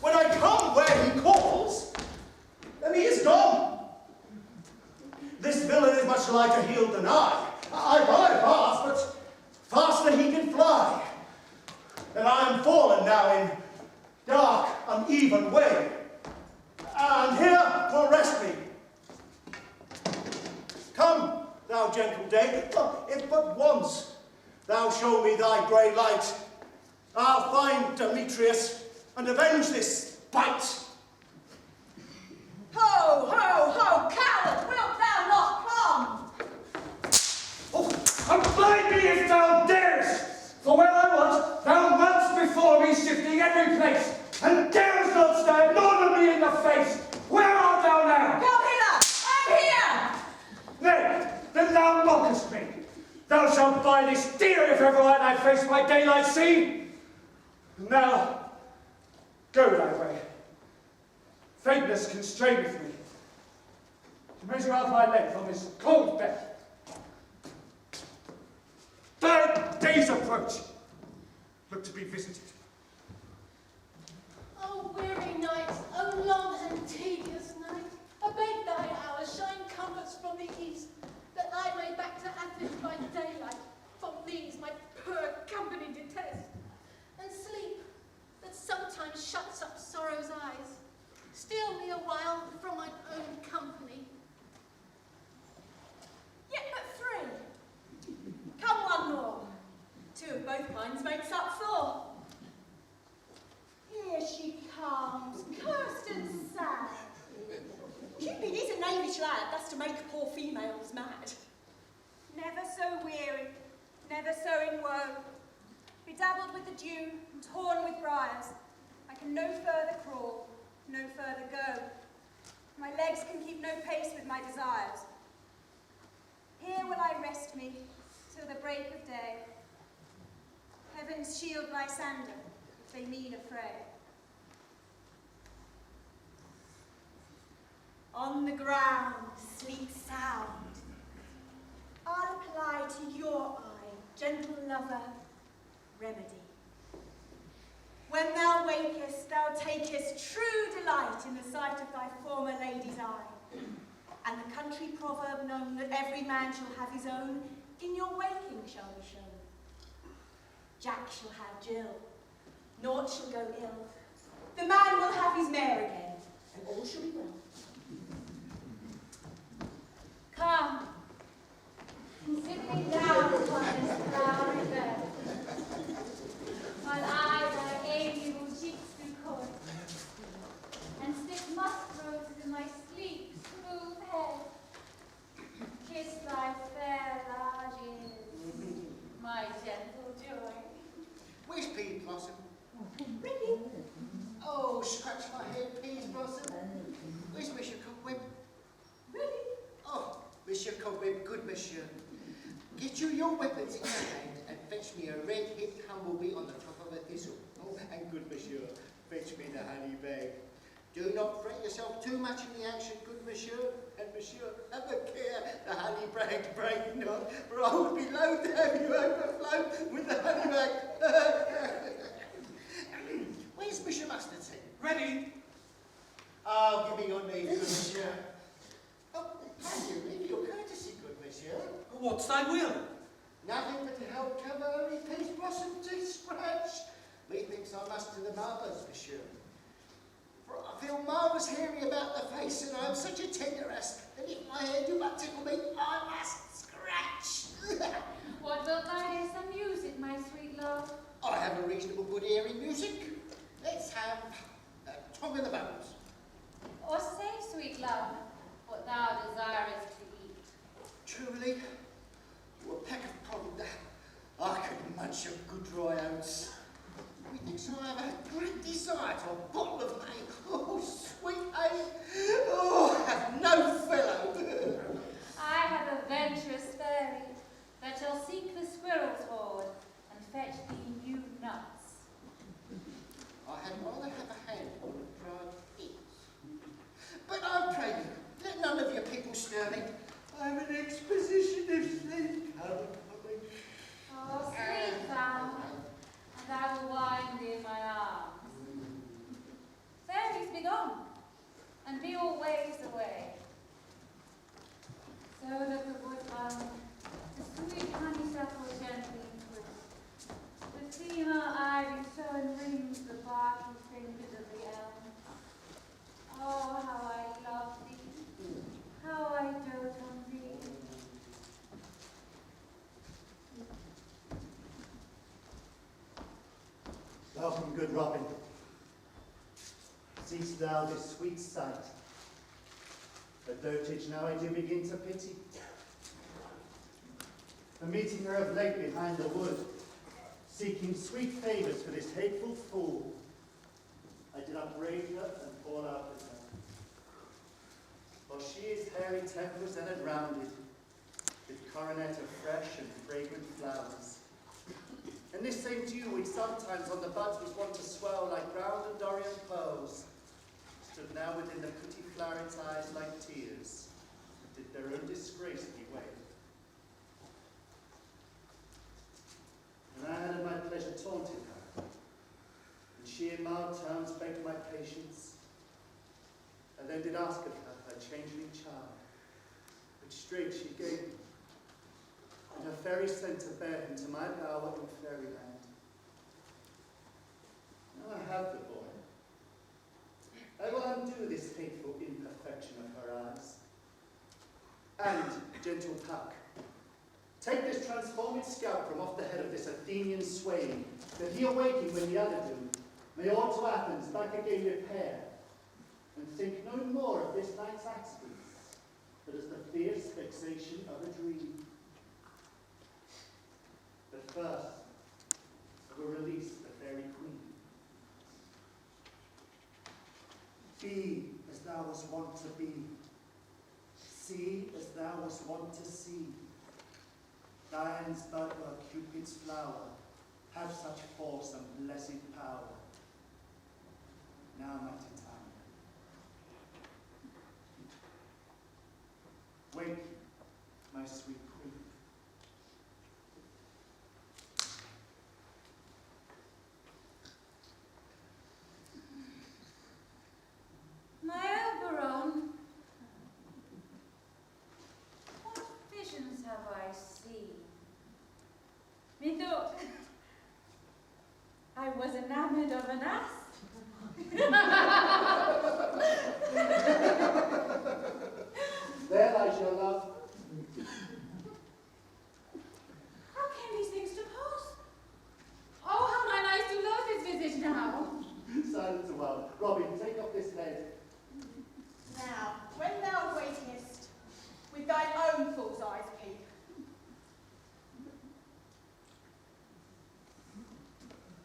When I come where he calls, then he is gone. This villain is much lighter heeled than I. I ride fast, but faster he can fly. And I am fallen now in dark, uneven way. And here will rest me. Come, thou gentle day, if but once thou show me thy grey light, I'll find Demetrius and avenge this bite. Ho, ho, ho, coward, wilt thou not come? Oh, abide me if thou darest! For where I want, thou runnest before me, shifting every place, and darest not stand, nor look me in the face. Where art thou now? Come hither, I'm here! Nay, then thou mockest me. Thou shalt buy this dear if ever I thy face by daylight see. Now, go thy way. Faintness constraineth me to measure out my length on this cold bed. Third day's approach. Look to be visited. O weary night, O long and tedious night, abate thy hours, shine comforts from the east, that I may back to Athens by daylight, from these my poor company detest, and sleep, that sometimes shuts up sorrow's eyes, steal me a while from mine own company. Yet but three. Come one more. Two of both kinds makes up four. Here she comes, cursed and sad. Cupid is a knavish lad, that's to make poor females mad. Never so weary, never so in woe. Bedabbled with the dew, and torn with briars, I can no further crawl, no further go. My legs can keep no pace with my desires. Here will I rest me, till the break of day. Heavens shield Lysander, if they mean a fray. On the ground, sleep sound. I'll apply to your eye, gentle lover, remedy. When thou wakest, thou takest true delight in the sight of thy former lady's eye. And the country proverb known that every man shall have his own, in your waking shall be shown. Jack shall have Jill, naught shall go ill. The man will have his mare again, and all shall be well. Come, sit me down upon this flowery bed, while I thy amiable cheeks do coy, and stick musk roses in my sleek, smooth head, kiss thy fair large ears, my gentle joy. Where's Peas Blossom? Ready. Oh, scratch my head, Peas Blossom. Where's Monsieur Cobweb? Ready. Oh, Monsieur Cobweb, good monsieur. Get you your weapons in your hand and fetch me a red-hipped humblebee on the top of a thistle. Oh, and good monsieur, fetch me the honey bag. Do not fret yourself too much in the action, good monsieur. And monsieur, have a care the honey bag break not, for I would be loath to have you overflow with the honey bag. Where's Monsieur Mustard Seed? Ready? Oh, give me your leave, good monsieur. Oh, have you leave your courtesy, good monsieur? What's thy will? Nothing but to help cover only Peas Blossom to scratch. Methinks I must to the marvellous, monsieur. For I feel marvellous hairy about the face, and I am such a tender ass that if my hair do but tickle me, I must scratch. What wilt thou hear some music, my sweet love? I have a reasonable good ear in music. Let's have Tongue in the Bones. Or say, sweet love, what thou desirest to eat. Truly, you a peck of pond, I could munch of good dry oats. Methinks I have a great desire to a bottle of hay. Oh, sweet hay. Oh, have no fellow. I have a venturous fairy that shall seek the squirrel's hoard and fetch thee new nuts. I had rather have a handful of dried figs. But I pray you, let none of your people stir me. I have an exposition of sleep coming. Oh, sleep thou, and I will wind thee in my arms. Fairies, be gone, and be all ways away. So that the woodland, the sweet honeysuckle gently twists, the female ivy so enrings the barky fingers of the elm. Oh, how I love thee, how I dote on thee. Welcome, good Robin. Seest thou this sweet sight? A dotage now I do begin to pity. For meeting her of late behind the wood, seeking sweet favours for this hateful fool, I did upbraid her and fall out with her. For she is hairy temples and rounded, with coronet of fresh and fragrant flowers. And this same dew which sometimes on the buds was wont to swell like round and Dorian pearls, stood now within the pretty floweret eyes like tears, did their own disgrace bewail. And I had in my pleasure taunted her, and she in mild terms begged my patience, and then did ask of her changeling charm, which straight she gave me, and her fairy sent to bear him to my bower in fairyland. Now I have the boy. I will undo this hateful imperfection of her eyes. And, gentle Puck, take this transformed scalp from off the head of this Athenian swain, that he awaking when the other do, may all to Athens back again repair, and think no more of this night's accidents, but as the fierce vexation of a dream. But first, I will release the fairy queen. Be as thou wast wont to be. See as thou wast wont to see. Dian's bud or Cupid's flower have such force and blessed power. Now, my Titania, wake, my sweet queen. My Oberon, what visions have I seen? Methought I was enamoured of an ass. There lies your love.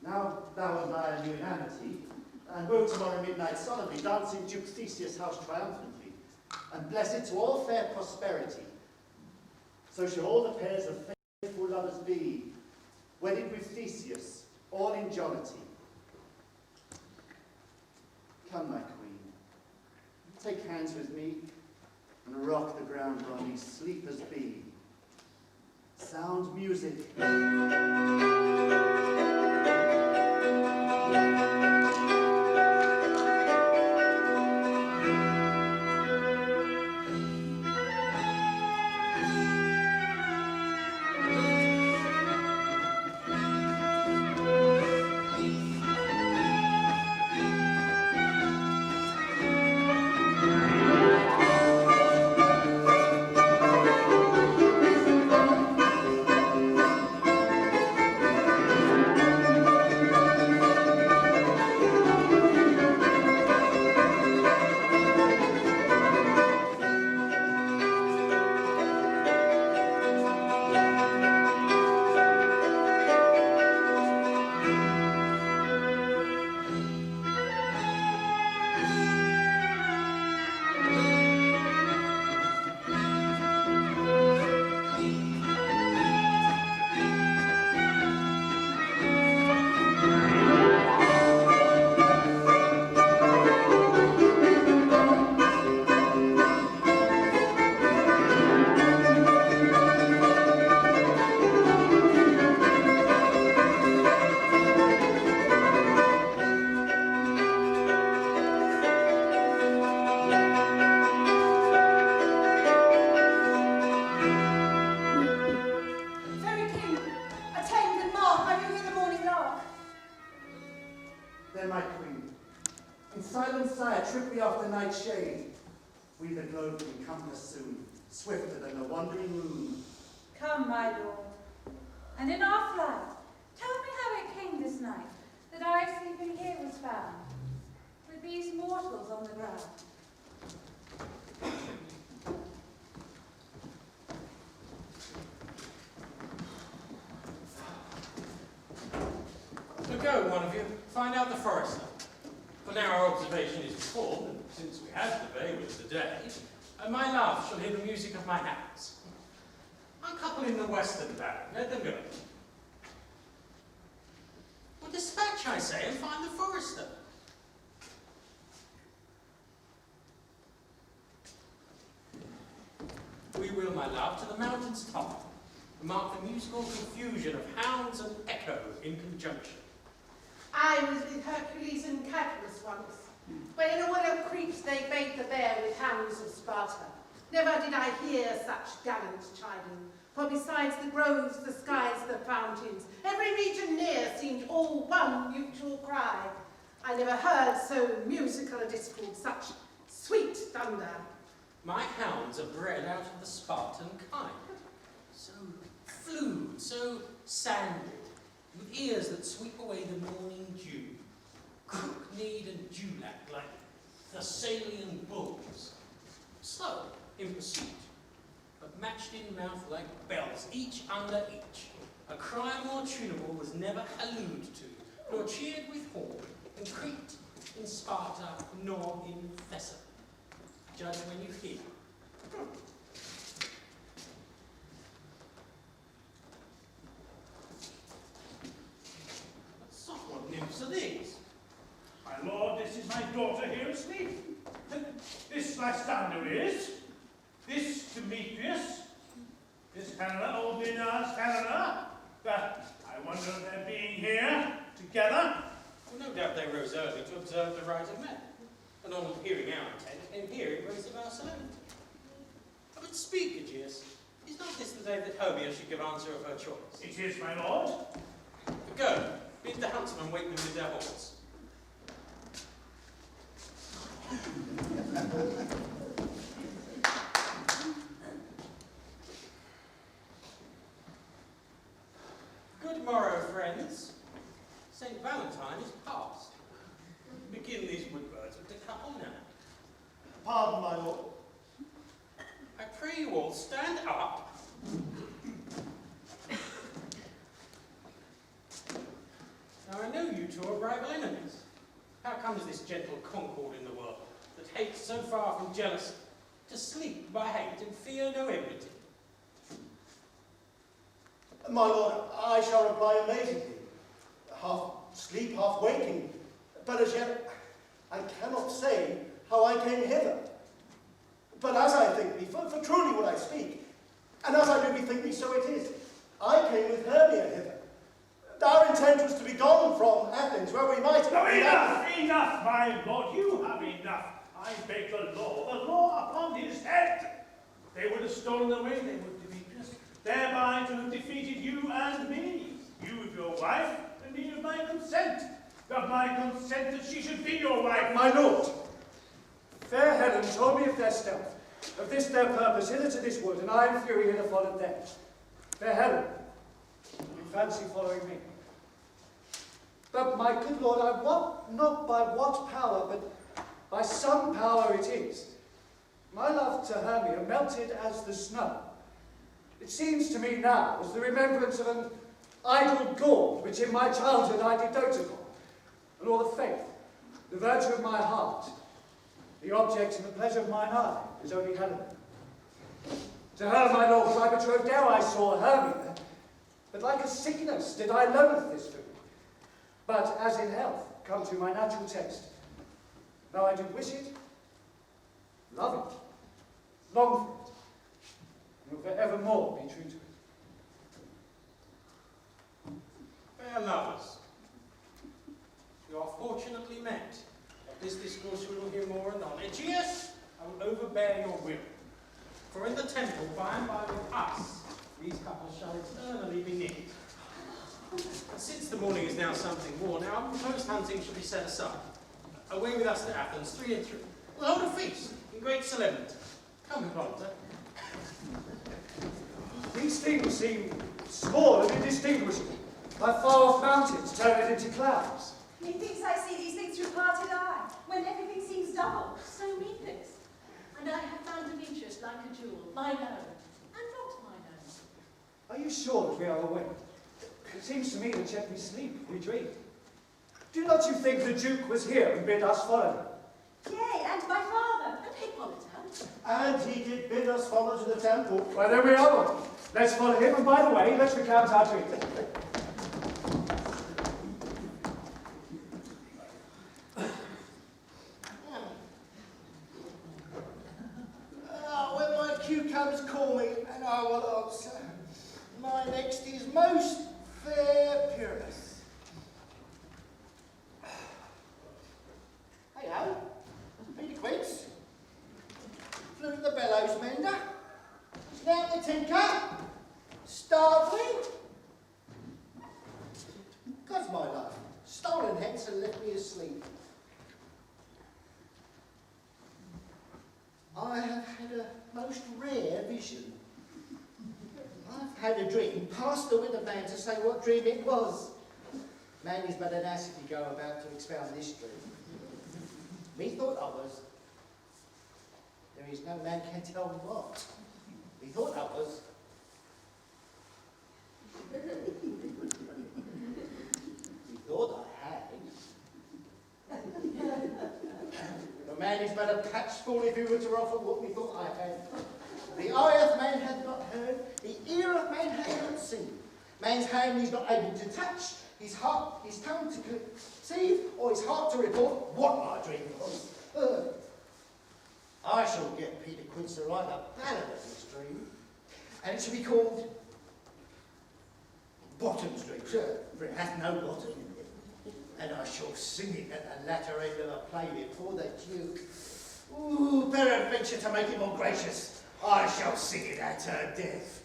Now thou and I are new in amity, and will tomorrow midnight solemnly dance in Duke Theseus' house triumphantly, and blessed to all fair prosperity. So shall all the pairs of faithful lovers be, wedded with Theseus, all in jollity. Come, my queen, take hands with me, and rock the ground while these sleepers be. Sound music. We the globe can compass soon, swifter than the wandering moon. Come, my lord, and in our flight, tell me how it came this night that I sleeping here was found, with these mortals on the ground. So go, one of you, find out the forester. For now our observation is performed, and since we have the bay with the day, my love shall hear the music of my hands. Uncouple in the western baron, let them go. Well, dispatch, I say, and find the forester. We will, my love, to the mountain's top, and mark the musical confusion of hounds and echo in conjunction. I was with Hercules and Cadmus once, when in a wood of Crete they bade the bear with hounds of Sparta. Never did I hear such gallant chiding, for besides the groves, the skies, the fountains, every region near seemed all one mutual cry. I never heard so musical a discord, such sweet thunder. My hounds are bred out of the Spartan kind, so fluid, so sanded, with ears that sweep away the morning dew, crook-kneed and dewlapped like Thessalian bulls, slow in pursuit, but matched in mouth like bells, each under each. A cry more tunable was never hallooed to, nor cheered with horn, in Crete, in Sparta, nor in Thessaly. Judge when you hear. What soft nymphs are these? My lord, this is my daughter here asleep. This Lysander is. This Demetrius. This Helena, old Minas Helena. That I wonder if they're being here together. Well, no doubt they rose early to observe the rite of men, and on hearing our intent, came here in grace of our solemnity. But speak, Egeus, is not this the day that Hermia should give answer of her choice? It is, my lord. But go, bid the huntsmen wake them with their horse. Good morrow, friends. St. Valentine is past. Begin these woodbirds with the couple now. Pardon, my lord. I pray you all stand up. Now I know to our rival enemies. How comes this gentle concord in the world, that hates so far from jealousy, to sleep by hate and fear no enmity? My lord, I shall reply amazingly, half sleep, half waking, but as yet I cannot say how I came hither. But as I think me, for truly would I speak, and as I do bethink me, so it is. I came with Hermia hither. Our intent was to be gone from Athens, where we might... No, enough, my lord, you have enough. I beg the law upon his head. They would have stolen away, they would, Demetrius, thereby to have defeated you and me. You with your wife, and me of my consent. Of my consent that she should be your wife. My lord, fair Helen told me of their stealth, of this their purpose hither to this wood, and I in fury hither followed them. Fair Helen, you fancy following me? But my good lord, I wot not by what power, but by some power it is. My love to Hermia melted as the snow. It seems to me now as the remembrance of an idle gaunt which in my childhood I did dote upon, and all the faith, the virtue of my heart, the object and the pleasure of mine eye is only Helena. To her, my lord, my betrothed, ere I saw Hermia, but like a sickness did I loathe this food. But as in health come to my natural taste, now I do wish it, love it, long for it, and will forevermore be true to it. Fair lovers, you are fortunately met. Of this discourse we will hear more anon. Egeus, I will overbear your will. For in the temple, by and by with us, these couples shall eternally be knit. And since the morning is now something worn, our proposed hunting shall be set aside. Away with us to Athens, 3 and 3. We'll hold a feast in great solemnity. Come, Hippolyta. These things seem small and indistinguishable, like far-off mountains turned into clouds. Methinks I see these things through parted eye, when everything seems double. So methinks. And I have found Demetrius like a jewel, mine own, and not mine own. Are you sure that we are awake? It seems to me that yet we sleep, we dream. Do not you think the Duke was here and bid us follow him? Yea, and my father. And Hippolyta. And he did bid us follow to the temple. Well, there we are. Let's follow him, and by the way, let's recount our dream. When my cucumbers call me, and I will answer, my next is most fair Pyrrhus. Hey-ho, Peter Quince. Flew the bellows mender. Snout the tinker. Starveling. God's my life. Stolen hence and left me asleep. I have had a most rare vision. I've had a dream, passed the withered man to say what dream it was. Man is but an ass if you go about to expound this dream. Methought I was. There is no man can tell what. Methought I was. Methought I had. A man is but a patchful if he were to offer what methought I had. The eye of man hath not heard, the ear of man hath not seen. Man's hand is not able to touch, his heart, his tongue to conceive, or his heart to report what my dream was. I shall get Peter Quince to write a ballad of this dream, and it shall be called Bottom's Dream, sure, for it hath no bottom in it. And I shall sing it at the latter end of a play before the Duke. Ooh, peradventure to make it more gracious, I shall sing it at her death.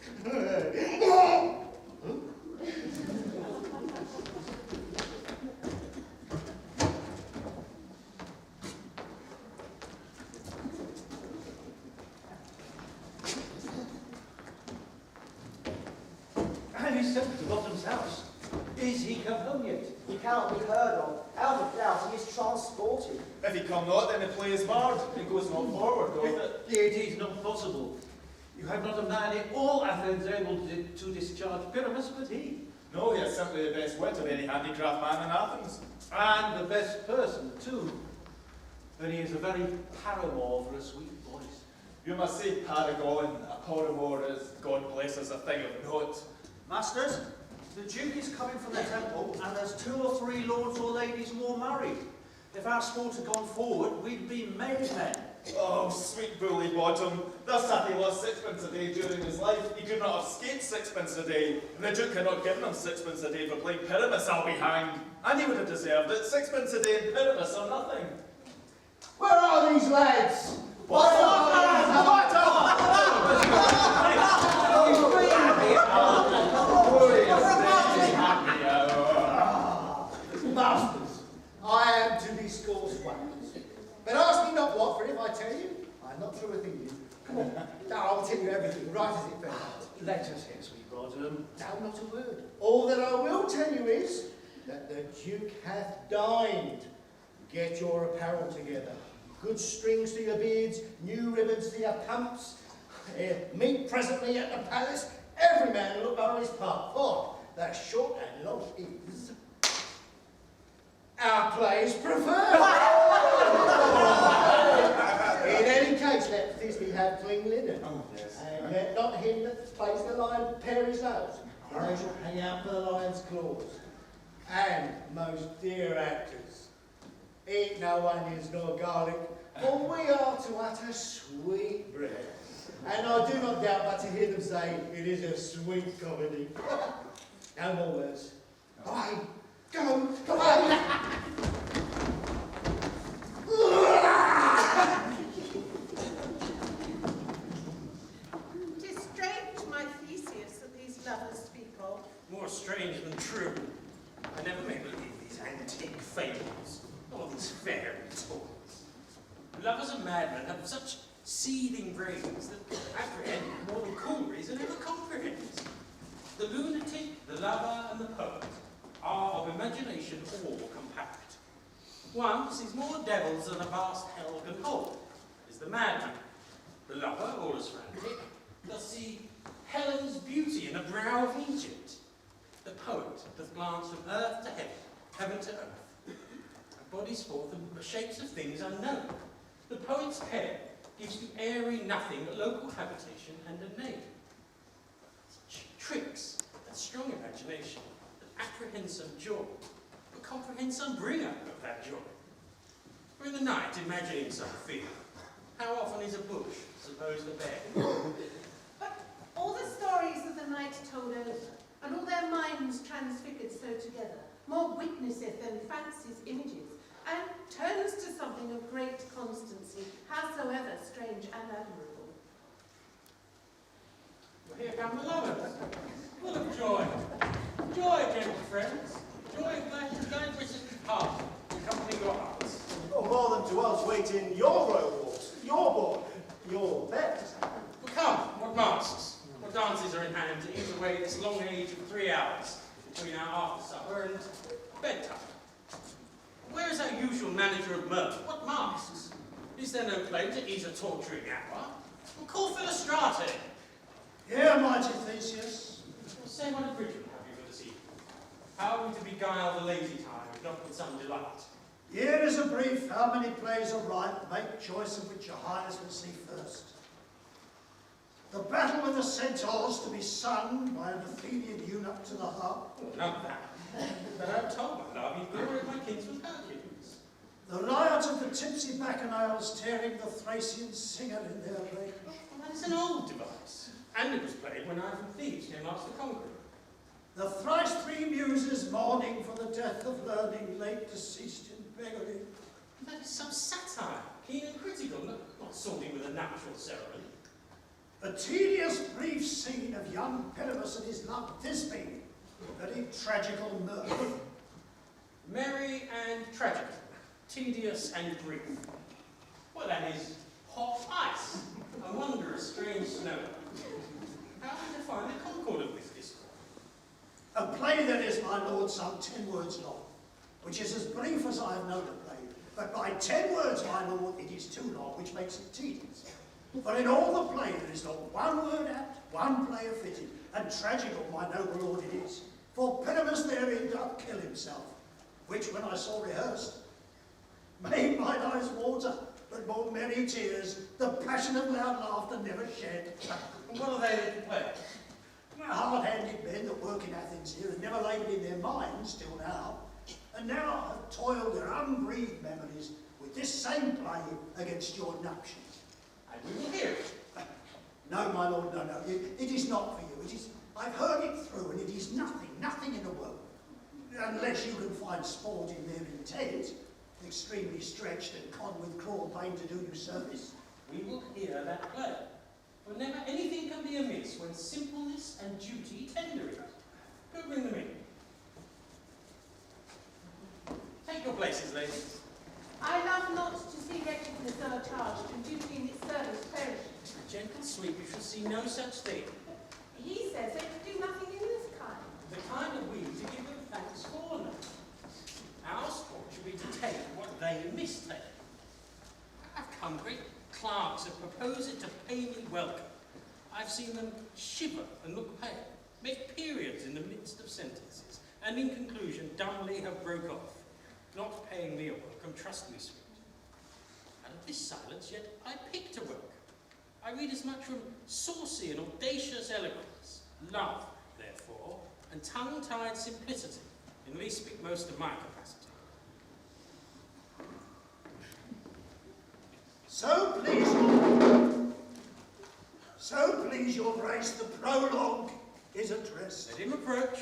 And he's sent to Bottom's house. Is he come home yet? He cannot be heard of. Out of doubt, he is transported. If he come not, then the play is barred, and goes not forward, doth it? It is not possible. You have not a man in all Athens able to discharge Pyramus but he. No, he is simply the best wit of any handicraft man in Athens. And the best person, too. And he is a very paramour for a sweet voice. You must say paragon. A paramour is, God bless us, a thing of note. Masters, the Duke is coming from the temple, and there's 2 or 3 lords or ladies more married. If our sport had gone forward, we'd be made men. Oh, sweet bully bottom. The city lost 6pence a day during his life. He could not have skated 6pence a day. And the Duke had not given him 6pence a day for playing Pyramus, I'll be hanged. And he would have deserved it. 6pence a day in Pyramus or nothing. Where are these lads? Masters, I am to discourse once. But ask me not what, for if I tell you, I'm not through a thing. Come on, now I'll tell you everything, right as it fell out. Let us hear, sweet bottom. Now, not a word. All that I will tell you is that the Duke hath dined. Get your apparel together. Good strings to your beards, new ribbons to your pumps. Meet presently at the palace. Every man look on his part. For the short and long is our plays preferred. In any case, let Thisbe have clean linen. And let not him that plays the lion pare his nose. For they shall hang out for the lion's claws. And, most dear actors, eat no onions nor garlic, for we are to utter sweet bread. And I do not doubt but to hear them say it is a sweet comedy. No more words. Away! Go! Away! Tis strange, my Theseus, that these lovers speak of. More strange than true. I never may believe these antique fables, all these fairy tales. Lovers and madmen have such seething brains that apprehend more than cool reason ever comprehends. The lunatic, the lover, and the poet are of imagination all compact. One sees more devils than a vast hell can hold, is the madman. The lover, all is frantic, doth see Helen's beauty in the brow of Egypt. The poet doth glance from earth to heaven, heaven to earth, and bodies forth the shapes of things unknown. The poet's pen gives to airy nothing a local habitation and a name. Tricks that strong imagination that apprehends some joy, but comprehends some bringer of that joy. For in the night, imagining some fear, how often is a bush supposed a bear? But all the stories of the night told over, and all their minds transfigured so together, more witnesseth than fancy's images, and turns to something of great constancy, howsoever strange and admirable. Well, here come the lovers, full of joy. Joy, gentle friends. Joy, glad wishes to part, accompany your hearts. Oh, more than to us waiting your row walks, your board, your bed. Well, come, what masks, what dances are in hand to ease away this long age of 3 hours between our after supper and bedtime? Where is our usual manager of mirth? What masks? Is there no play to ease a torturing hour? Well, call Philostrate. Here, mighty Theseus. Well, say what abridgment have you for this evening? How are we to beguile the lazy time, if not with some delight? Here is a brief how many plays are right. Make choice of which your highness will see first. The battle with the centaurs to be sung by an Athenian eunuch to the harp. Oh, not that. But I'm told, my love, you glory of my kinsman Hercules. The riot of the tipsy bacchanals tearing the Thracian singer in their rage. Well, that is an old device, and it was played when I from Thebes came last the conqueror. The thrice 3 muses mourning for the death of learning, late deceased in beggary. That is some satire, keen and critical, not swording with a natural ceremony. A tedious brief scene of young Pyramus and his love Thisbe. Very tragical mirth. Merry and tragical, tedious and brief. Well, that is hot ice, a wondrous strange snow. How do you define the concord of this discourse? A play that is, my lord, some 10 words long, which is as brief as I have known a play. But by 10 words, my lord, it is too long, which makes it tedious. For in all the play there is not one word apt, one player fitted, and tragical, my noble lord, it is. for Pyramus therein doth kill himself, which when I saw rehearsed, made mine eyes water, but more merry tears, the passion of loud laughter never shed. What are they to play? Hard-handed men that work in Athens here and never laboured in their minds till now, and now have toiled their unbreathed memories with this same play against your nuptials. And we will hear it. No, my lord, no, no, it is not for you. It is, I've heard it through, and it is nothing in the world. Unless you can find sport in their intent, extremely stretched and con with cruel pain to do you service. We will hear that play. For never anything can be amiss when simpleness and duty tender it. Go bring them in. Take your places, ladies. I love not to see wretchedness overcharged and duty in its service perishing. A gentle sweep, you shall see no such thing. He says they can do nothing in this kind. The kind of we to give them thanks for them. Our sport should be to take what they mistake. I've come great clerks have proposed it to pay me welcome. I've seen them shiver and look pale, make periods in the midst of sentences, and in conclusion dumbly have broke off, not paying me a welcome, trust me, sweet. Out of this silence yet I picked a work. I read as much from saucy and audacious eloquence, love, therefore, and tongue-tied simplicity, in least speak most of my capacity. So please your grace, the prologue is addressed. Let him approach.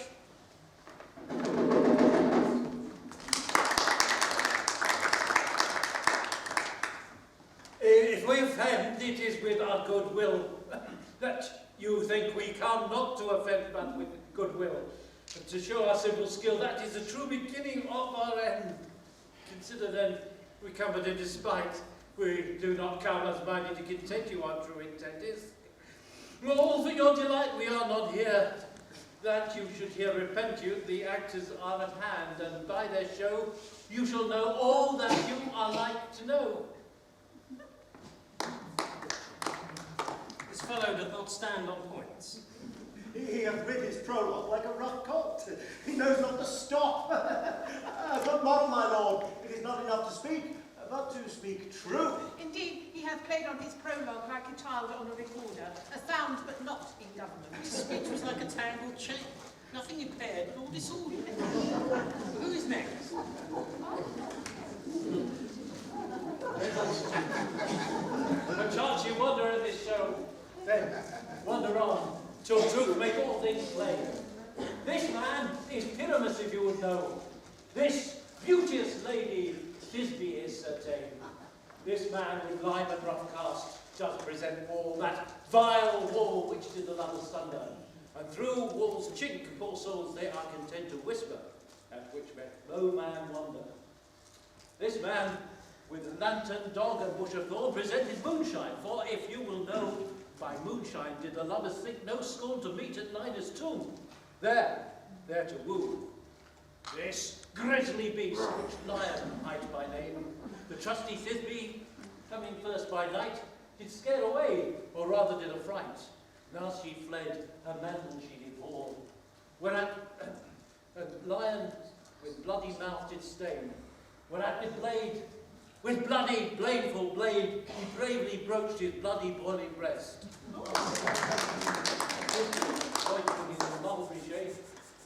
If we offend, it is with our goodwill that you think we come not to offend, but with goodwill. And to show our simple skill, that is the true beginning of our end. Consider then, we come but in despite. We do not count us minded to content you, our true intent is. All for your delight we are not here, that you should here repent you, the actors are at hand, and by their show you shall know all that you are like to know. This fellow doth not stand on points. He hath read his prologue like a rough colt. He knows not to stop. But model, my lord, it is not enough to speak, but to speak true. Indeed, he hath played on his prologue like a child on a recorder, a sound but not in government. His speech was like a tangled chain, nothing impaired nor disordered. Who is next? Perchance you wonder at this show, then wander on, till truth make all things plain. This man is Pyramus, if you would know. This beauteous lady, Thisbe is certain. This man with lime and rough cast does present all that vile wall which did the lovers sunder. And through wall's chink, poor souls, they are content to whisper, at which met no man wonder. This man, with lantern, dog, and bush of thorn, presented moonshine, for if you will know, by moonshine did the lovers think no scorn to meet at Linus' tomb. There to woo. This grisly beast, which Lion hight by name, the trusty Thisbe, coming first by night, did scare away, or rather did affright. Now she fled, her mantle she did fall. Whereat a lion with bloody mouth did stain. Whereat with bloody, bladeful blade, he bravely broached his bloody boiling breast. In his mulberry shade,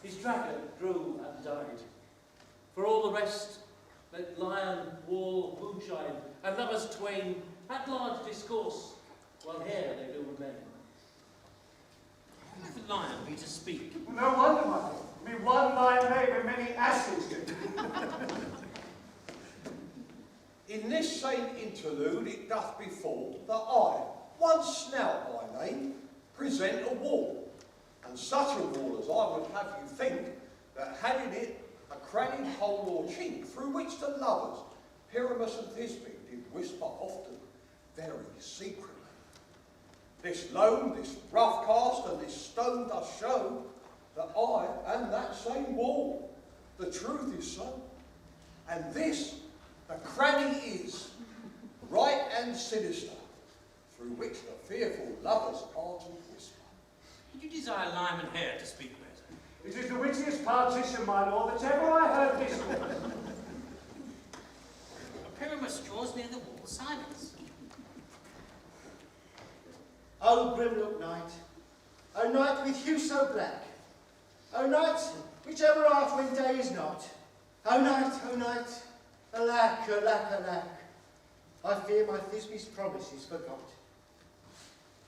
his dragon grew and died. For all the rest, let lion, wall, moonshine, and lovers twain at large discourse, while here they do remain. Let the lion be to speak. No wonder, my lord. Me one lion made and many asses good. In this same interlude it doth befall that I, one Snout by name, present a wall, and such a wall as I would have you think, that had in it a cranny hole or chink through which the lovers, Pyramus and Thisbe, did whisper often, very secretly. This loam, this rough cast, and this stone doth show that I am that same wall. The truth is so. And this, the cranny is, right and sinister, through which the fearful lovers are to whisper. Did you desire lime and hair to speak better? It is the wittiest partition, my lord, that ever I heard this one. A pyramus draws near the wall silence. O Grimlook night, O night with hue so black, O night whichever art when day is not, O night, alack, alack, alack, I fear my Thisbe's promise is forgot.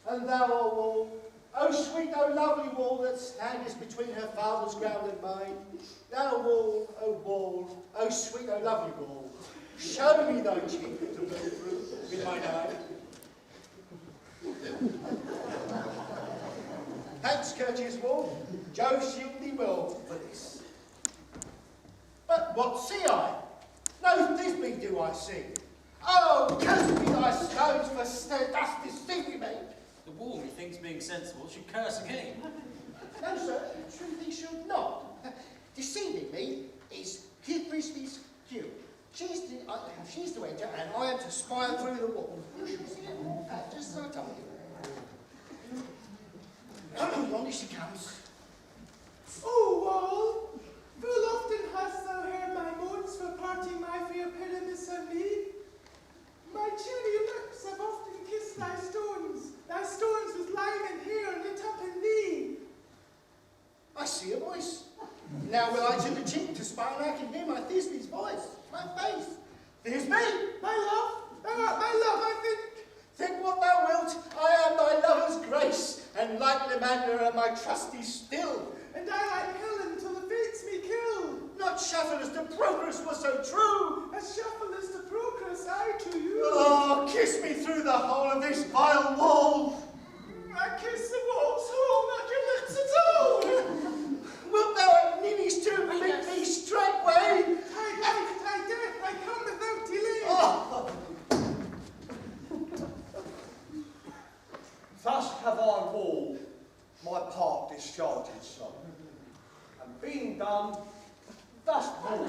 And thou, O wall, O sweet, O lovely wall that standest between her father's ground and mine, thou wall, O sweet, O lovely wall, show me thy cheek to look through with mine eye. Thanks, courteous wall, Jove shield thee well for this. But what see I? No Thisbe do I see. Oh, curse be thy stones for thus deceiving me. The wall, methinks, being sensible, should curse again. No, sir, truth he should not. Deceiving me is Thisbe's cue. She's to enter, and I am to spy through the wall. You shall see it, just so I told you. Yonder she comes. Oh, wall, full often hast thou heard my moans for parting my fair Pyramus and me. My cheery lips have often kissed thy stones with lime and hair lit up in thee. I see a voice. Now will I to the chink to spy, and I can hear my Thisbe's voice, my face. Thisbe! My love, thou art my love, I think. Think what thou wilt, I am thy lover's grace, and like Lysander am my trusty still. And I like Helen till the fates me kill. Not shuffle as to progress was so true. As shuffle as to progress I to you. Oh, kiss me through the hole of this vile wall. I kiss the wall's hole, not your lips at all. Wilt thou at Ninny's tomb meet me straightway? I dare, I come without delay. Oh. Thus have I wall my part discharged, son, and being done, thus wall.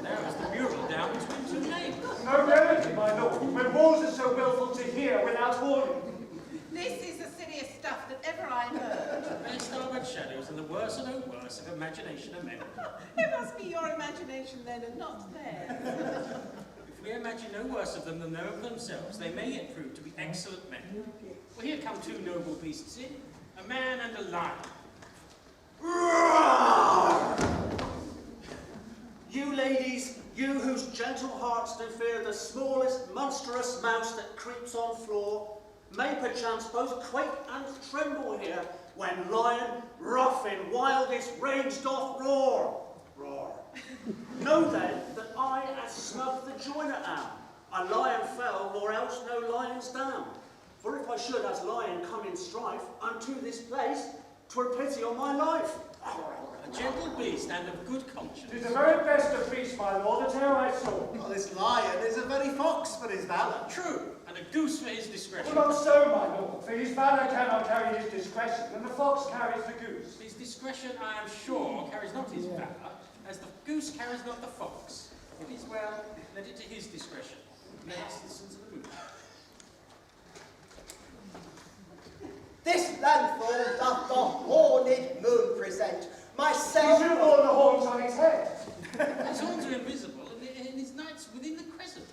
There is the mural down between two names. No remedy, my lord, when walls are so willful to hear without warning. This is the silliest stuff that ever I heard. They starboard shadows and the worst of the worst of imagination of men. It must be your imagination then and not theirs. If we imagine no worse of them than they of themselves, they may yet prove to be excellent men. Well, here come two noble beasts in, a man and a lion. You ladies, you whose gentle hearts do fear the smallest monstrous mouse that creeps on floor, may perchance both quake and tremble here when lion, rough in wildest rage doth roar. Roar. Know then that I as snug the joiner am, a lion fell, or else no lion's down. For if I should as lion come in strife unto this place, 'twere pity on my life. A gentle beast and of good conscience. It is the very best of beasts, my lord, that ever I saw. Well, this lion is a very fox for his valour. True, and a goose for his discretion. Well, not so, my lord, for his valour cannot carry his discretion, and the fox carries the goose. His discretion, I am sure, carries not his valour, as the goose carries not the fox. It is well, let it to his discretion. Let us listen to the moon. This landfall doth the horned moon present. Myself. He should have worn the horns on his head. His horns are invisible, and his nights within the crescent.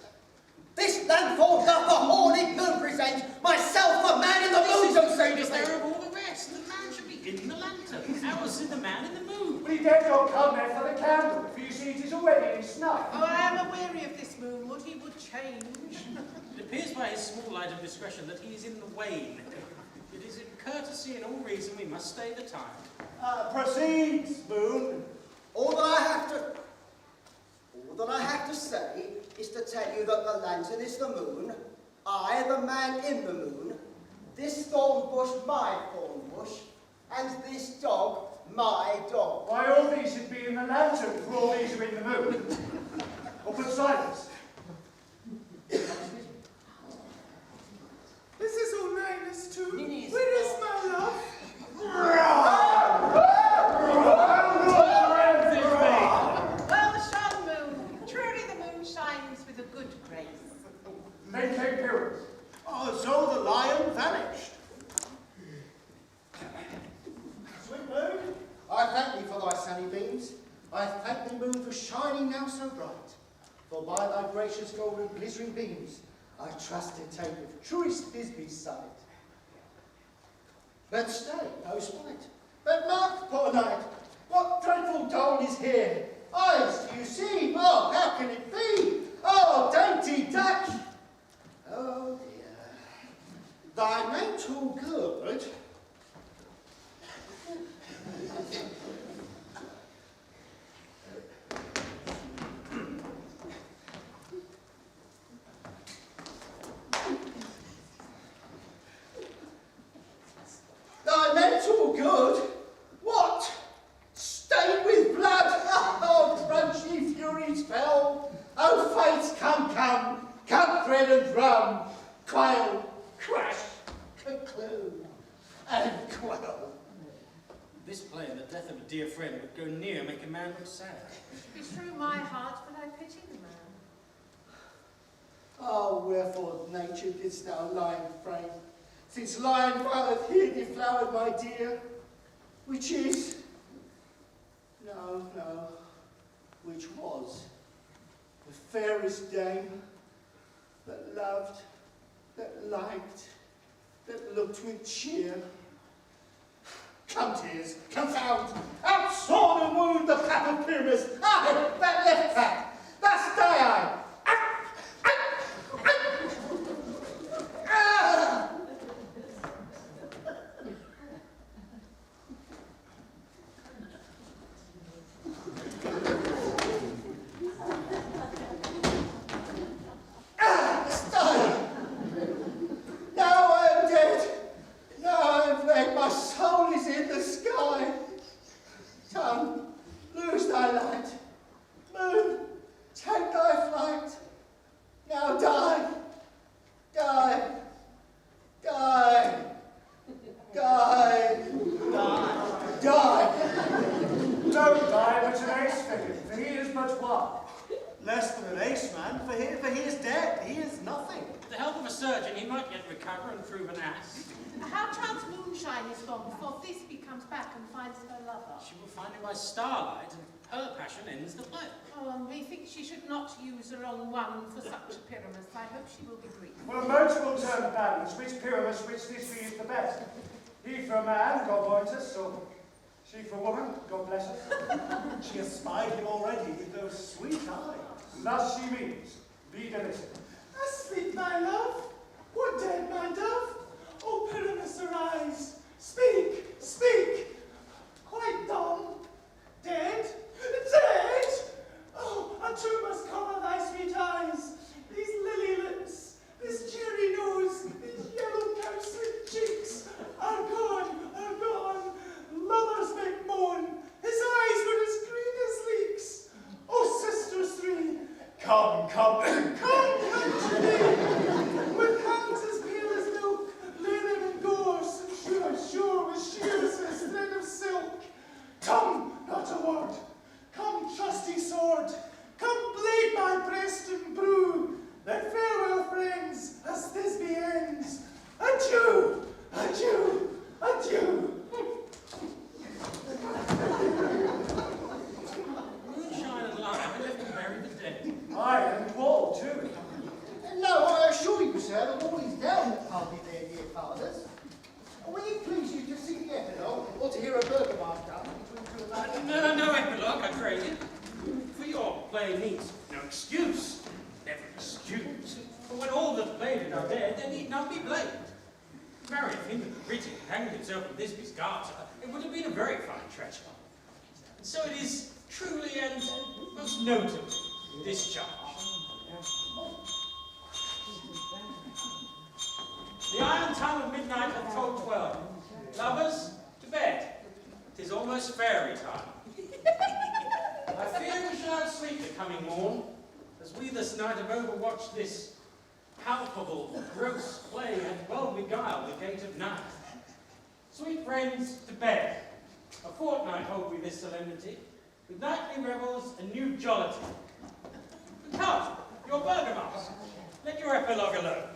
This landfall doth the horned moon present. Myself, a man in the moon, don't say this. There of all the rest, the man should be in the lantern. Ours is the man in the moon. But he dared not come there for the candle, for you see it is already in snuff. Oh, I am aweary of this moon. Would he would change? It appears by his small light of discretion that he is in the wane. It is in courtesy and all reason we must stay the time. Proceed, Spoon. All that I have to say is to tell you that the lantern is the moon, I the man in the moon, this thorn bush my thorn bush, and this dog my dog. Why, all these should be in the lantern, for all these are in the moon. Or put silence. This is all Ninus too. Where is my love? Well shone, moon. Truly the moon shines with a good grace. They came pyramids. Oh, so the lion vanished. beams, I thank thee, moon, for shining now so bright. For by thy gracious golden glittering beams, I trust to take of truest Thisby's sight. But stay, no spite. But mark, poor knight, what dreadful dawn is here? Eyes, do you see? Oh, how can it be? Oh, dainty duck! Oh dear. Thy mantle good. Thy mental good? What? Stained with blood? Oh, crunchy furies fell. Oh, fates, come, come, come, thread and drum. Quail, crash, conclude, and quell. This play and the death of a dear friend would go near make a man look sad. Bethrough my heart will I pity the man. Oh, wherefore, nature, didst thou lie and frame? Since lion hath here deflowered my dear, which is, no, which was, the fairest dame that loved, that liked, that looked with cheer. Come, tears, confound, outsworn and wound the pap of Pyramus, aye, that left cap, thus die I. She will find him by starlight, and her passion ends the play. Oh, and methinks she should not use the wrong one for such a Pyramus. I hope she will be brief. Well, modes will turn the balance. Which Pyramus, which Thisbe is the best? He for a man, God void us, or she for a woman, God bless us. She has spied him already with those sweet eyes. Thus she means, be delivered. Asleep, my love, or dead, my dove? O Pyramus, arise, speak, speak. Quite dumb, dead, dead. Oh, a tomb must cover thy sweet eyes, these lily lips, this cherry nose, these yellow cowslip cheeks are gone, are gone. Lovers make moan, his eyes were as green as leeks. Oh, sisters three, come, come, come to me, with hands as pale as milk, lay them in gorse, and sure with shears as thread of silk. Come, not a word. Come, trusty sword. Come, blade my breast and brew. Then farewell, friends, as Thisbe ends. Adieu, adieu, adieu. Moonshine and light, I left to bury the dead. Aye, and wall too. No, I assure you, sir, the wall is down at Party there, dear fathers. Will it please you to see the epilogue, or to hear a burgomaster between two of us? No epilogue, I pray you. For your play needs no excuse. Never excuse. For when all that played it are dead, they need not be blamed. Marry, if him that writ it hanged himself in Thisbe's garter, it would have been a very fine tragedy. And so it is truly and most notably discharged. The iron tongue of midnight hath told 12. Lovers, to bed. 'Tis almost fairy time. I fear we shall not sleep the coming morn, as we this night have overwatched this palpable, gross play and well beguiled the gate of night. Sweet friends, to bed. A fortnight hold we this solemnity, with nightly revels and new jollity. But come, your burgomaster, let your epilogue alone.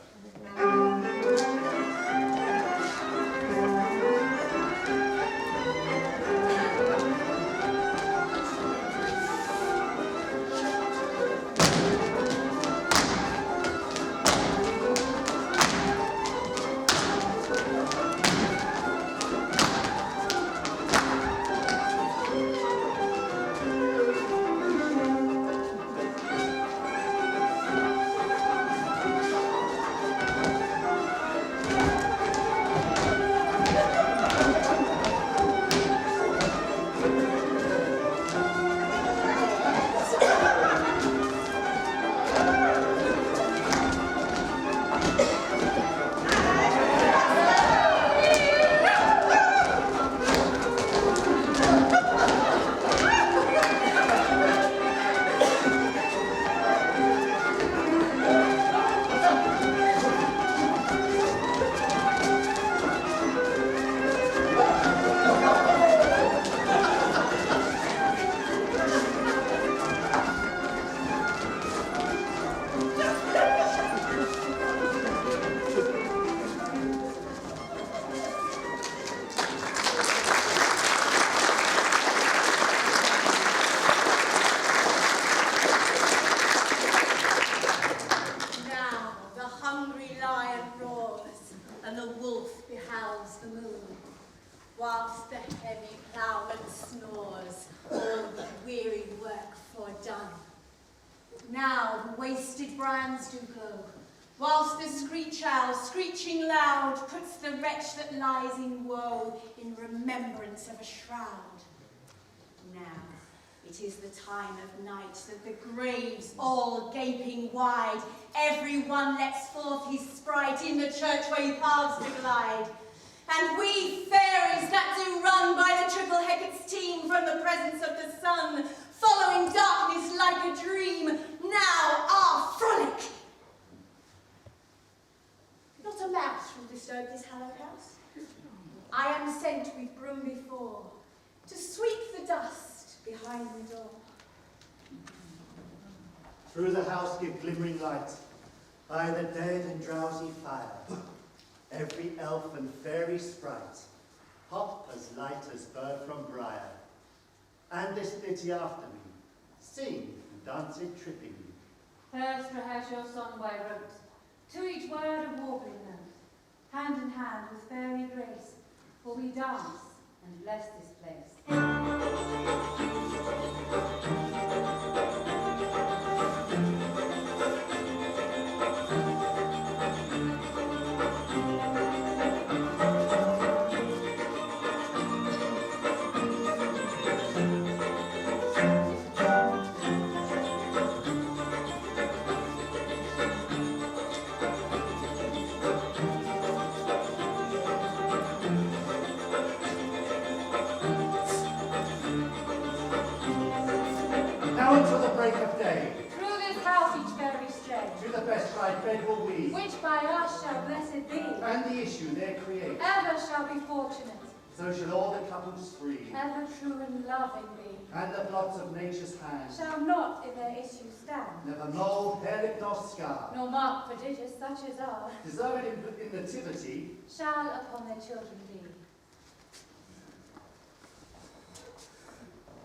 wasted brands do glow, whilst the screech owl, screeching loud, puts the wretch that lies in woe in remembrance of a shroud. Now, it is the time of night that the graves all gaping wide, every one lets forth his sprite in the churchway paths to glide. And we fairies that do run by the triple Hecate's team from the presence of the sun, following darkness like a dream, now are frolic. Not a mouse will disturb this hallowed house. I am sent with broom before, to sweep the dust behind the door. Through the house give glimmering light, by the dead and drowsy fire. Every elf and fairy sprite, hop as light as bird from briar. And this ditty after me, sing and dance it trippingly. First rehearse your song by rote, to each word a warbling note, hand in hand with fairy grace, for we dance and bless this place. Bed will we, which by us shall blessed be, and the issue there create, ever shall be fortunate, so shall all the couples free, ever true and loving be, and the blots of nature's hand shall not in their issue stand, never mould, herrick, nor scar, nor mark prodigious such as are, deserved in nativity, shall upon their children be.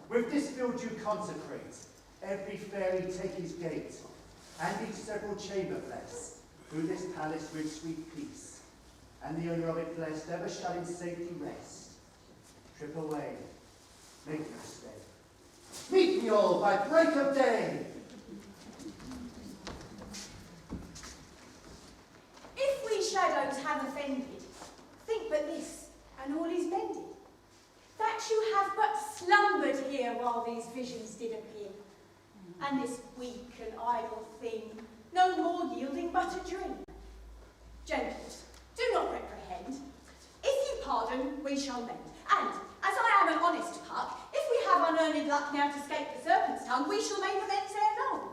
With this field you consecrate, every fairy take his gate, and each several chamber bless, through this palace with sweet peace, and the owner of it blessed ever shall in safety rest. Trip away, make no stay. Meet me all by break of day. If we shadows have offended, think but this, and all is mended, that you have but slumbered here while these visions did appear. And this weak and idle thing, no more yielding but a dream. Gentles, do not reprehend. If you pardon, we shall mend. And, as I am an honest puck, if we have unearned luck now to escape the serpent's tongue, we shall make amends ere long.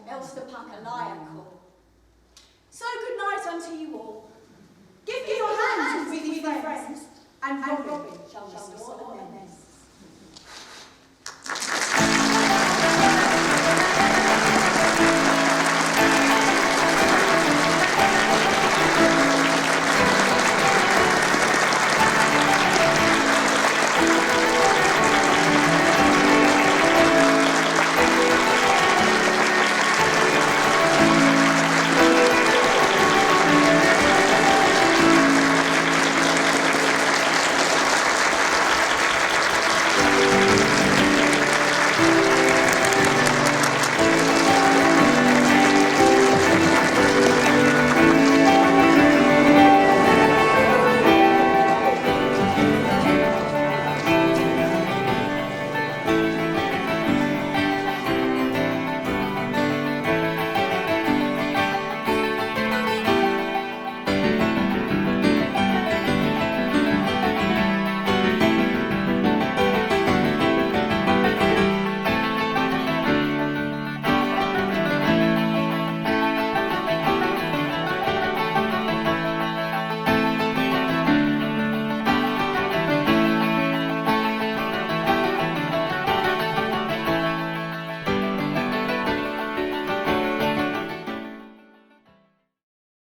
Else the puck a liar call. So good night unto you all. Give your hands with you friends, and Robin shall restore the men.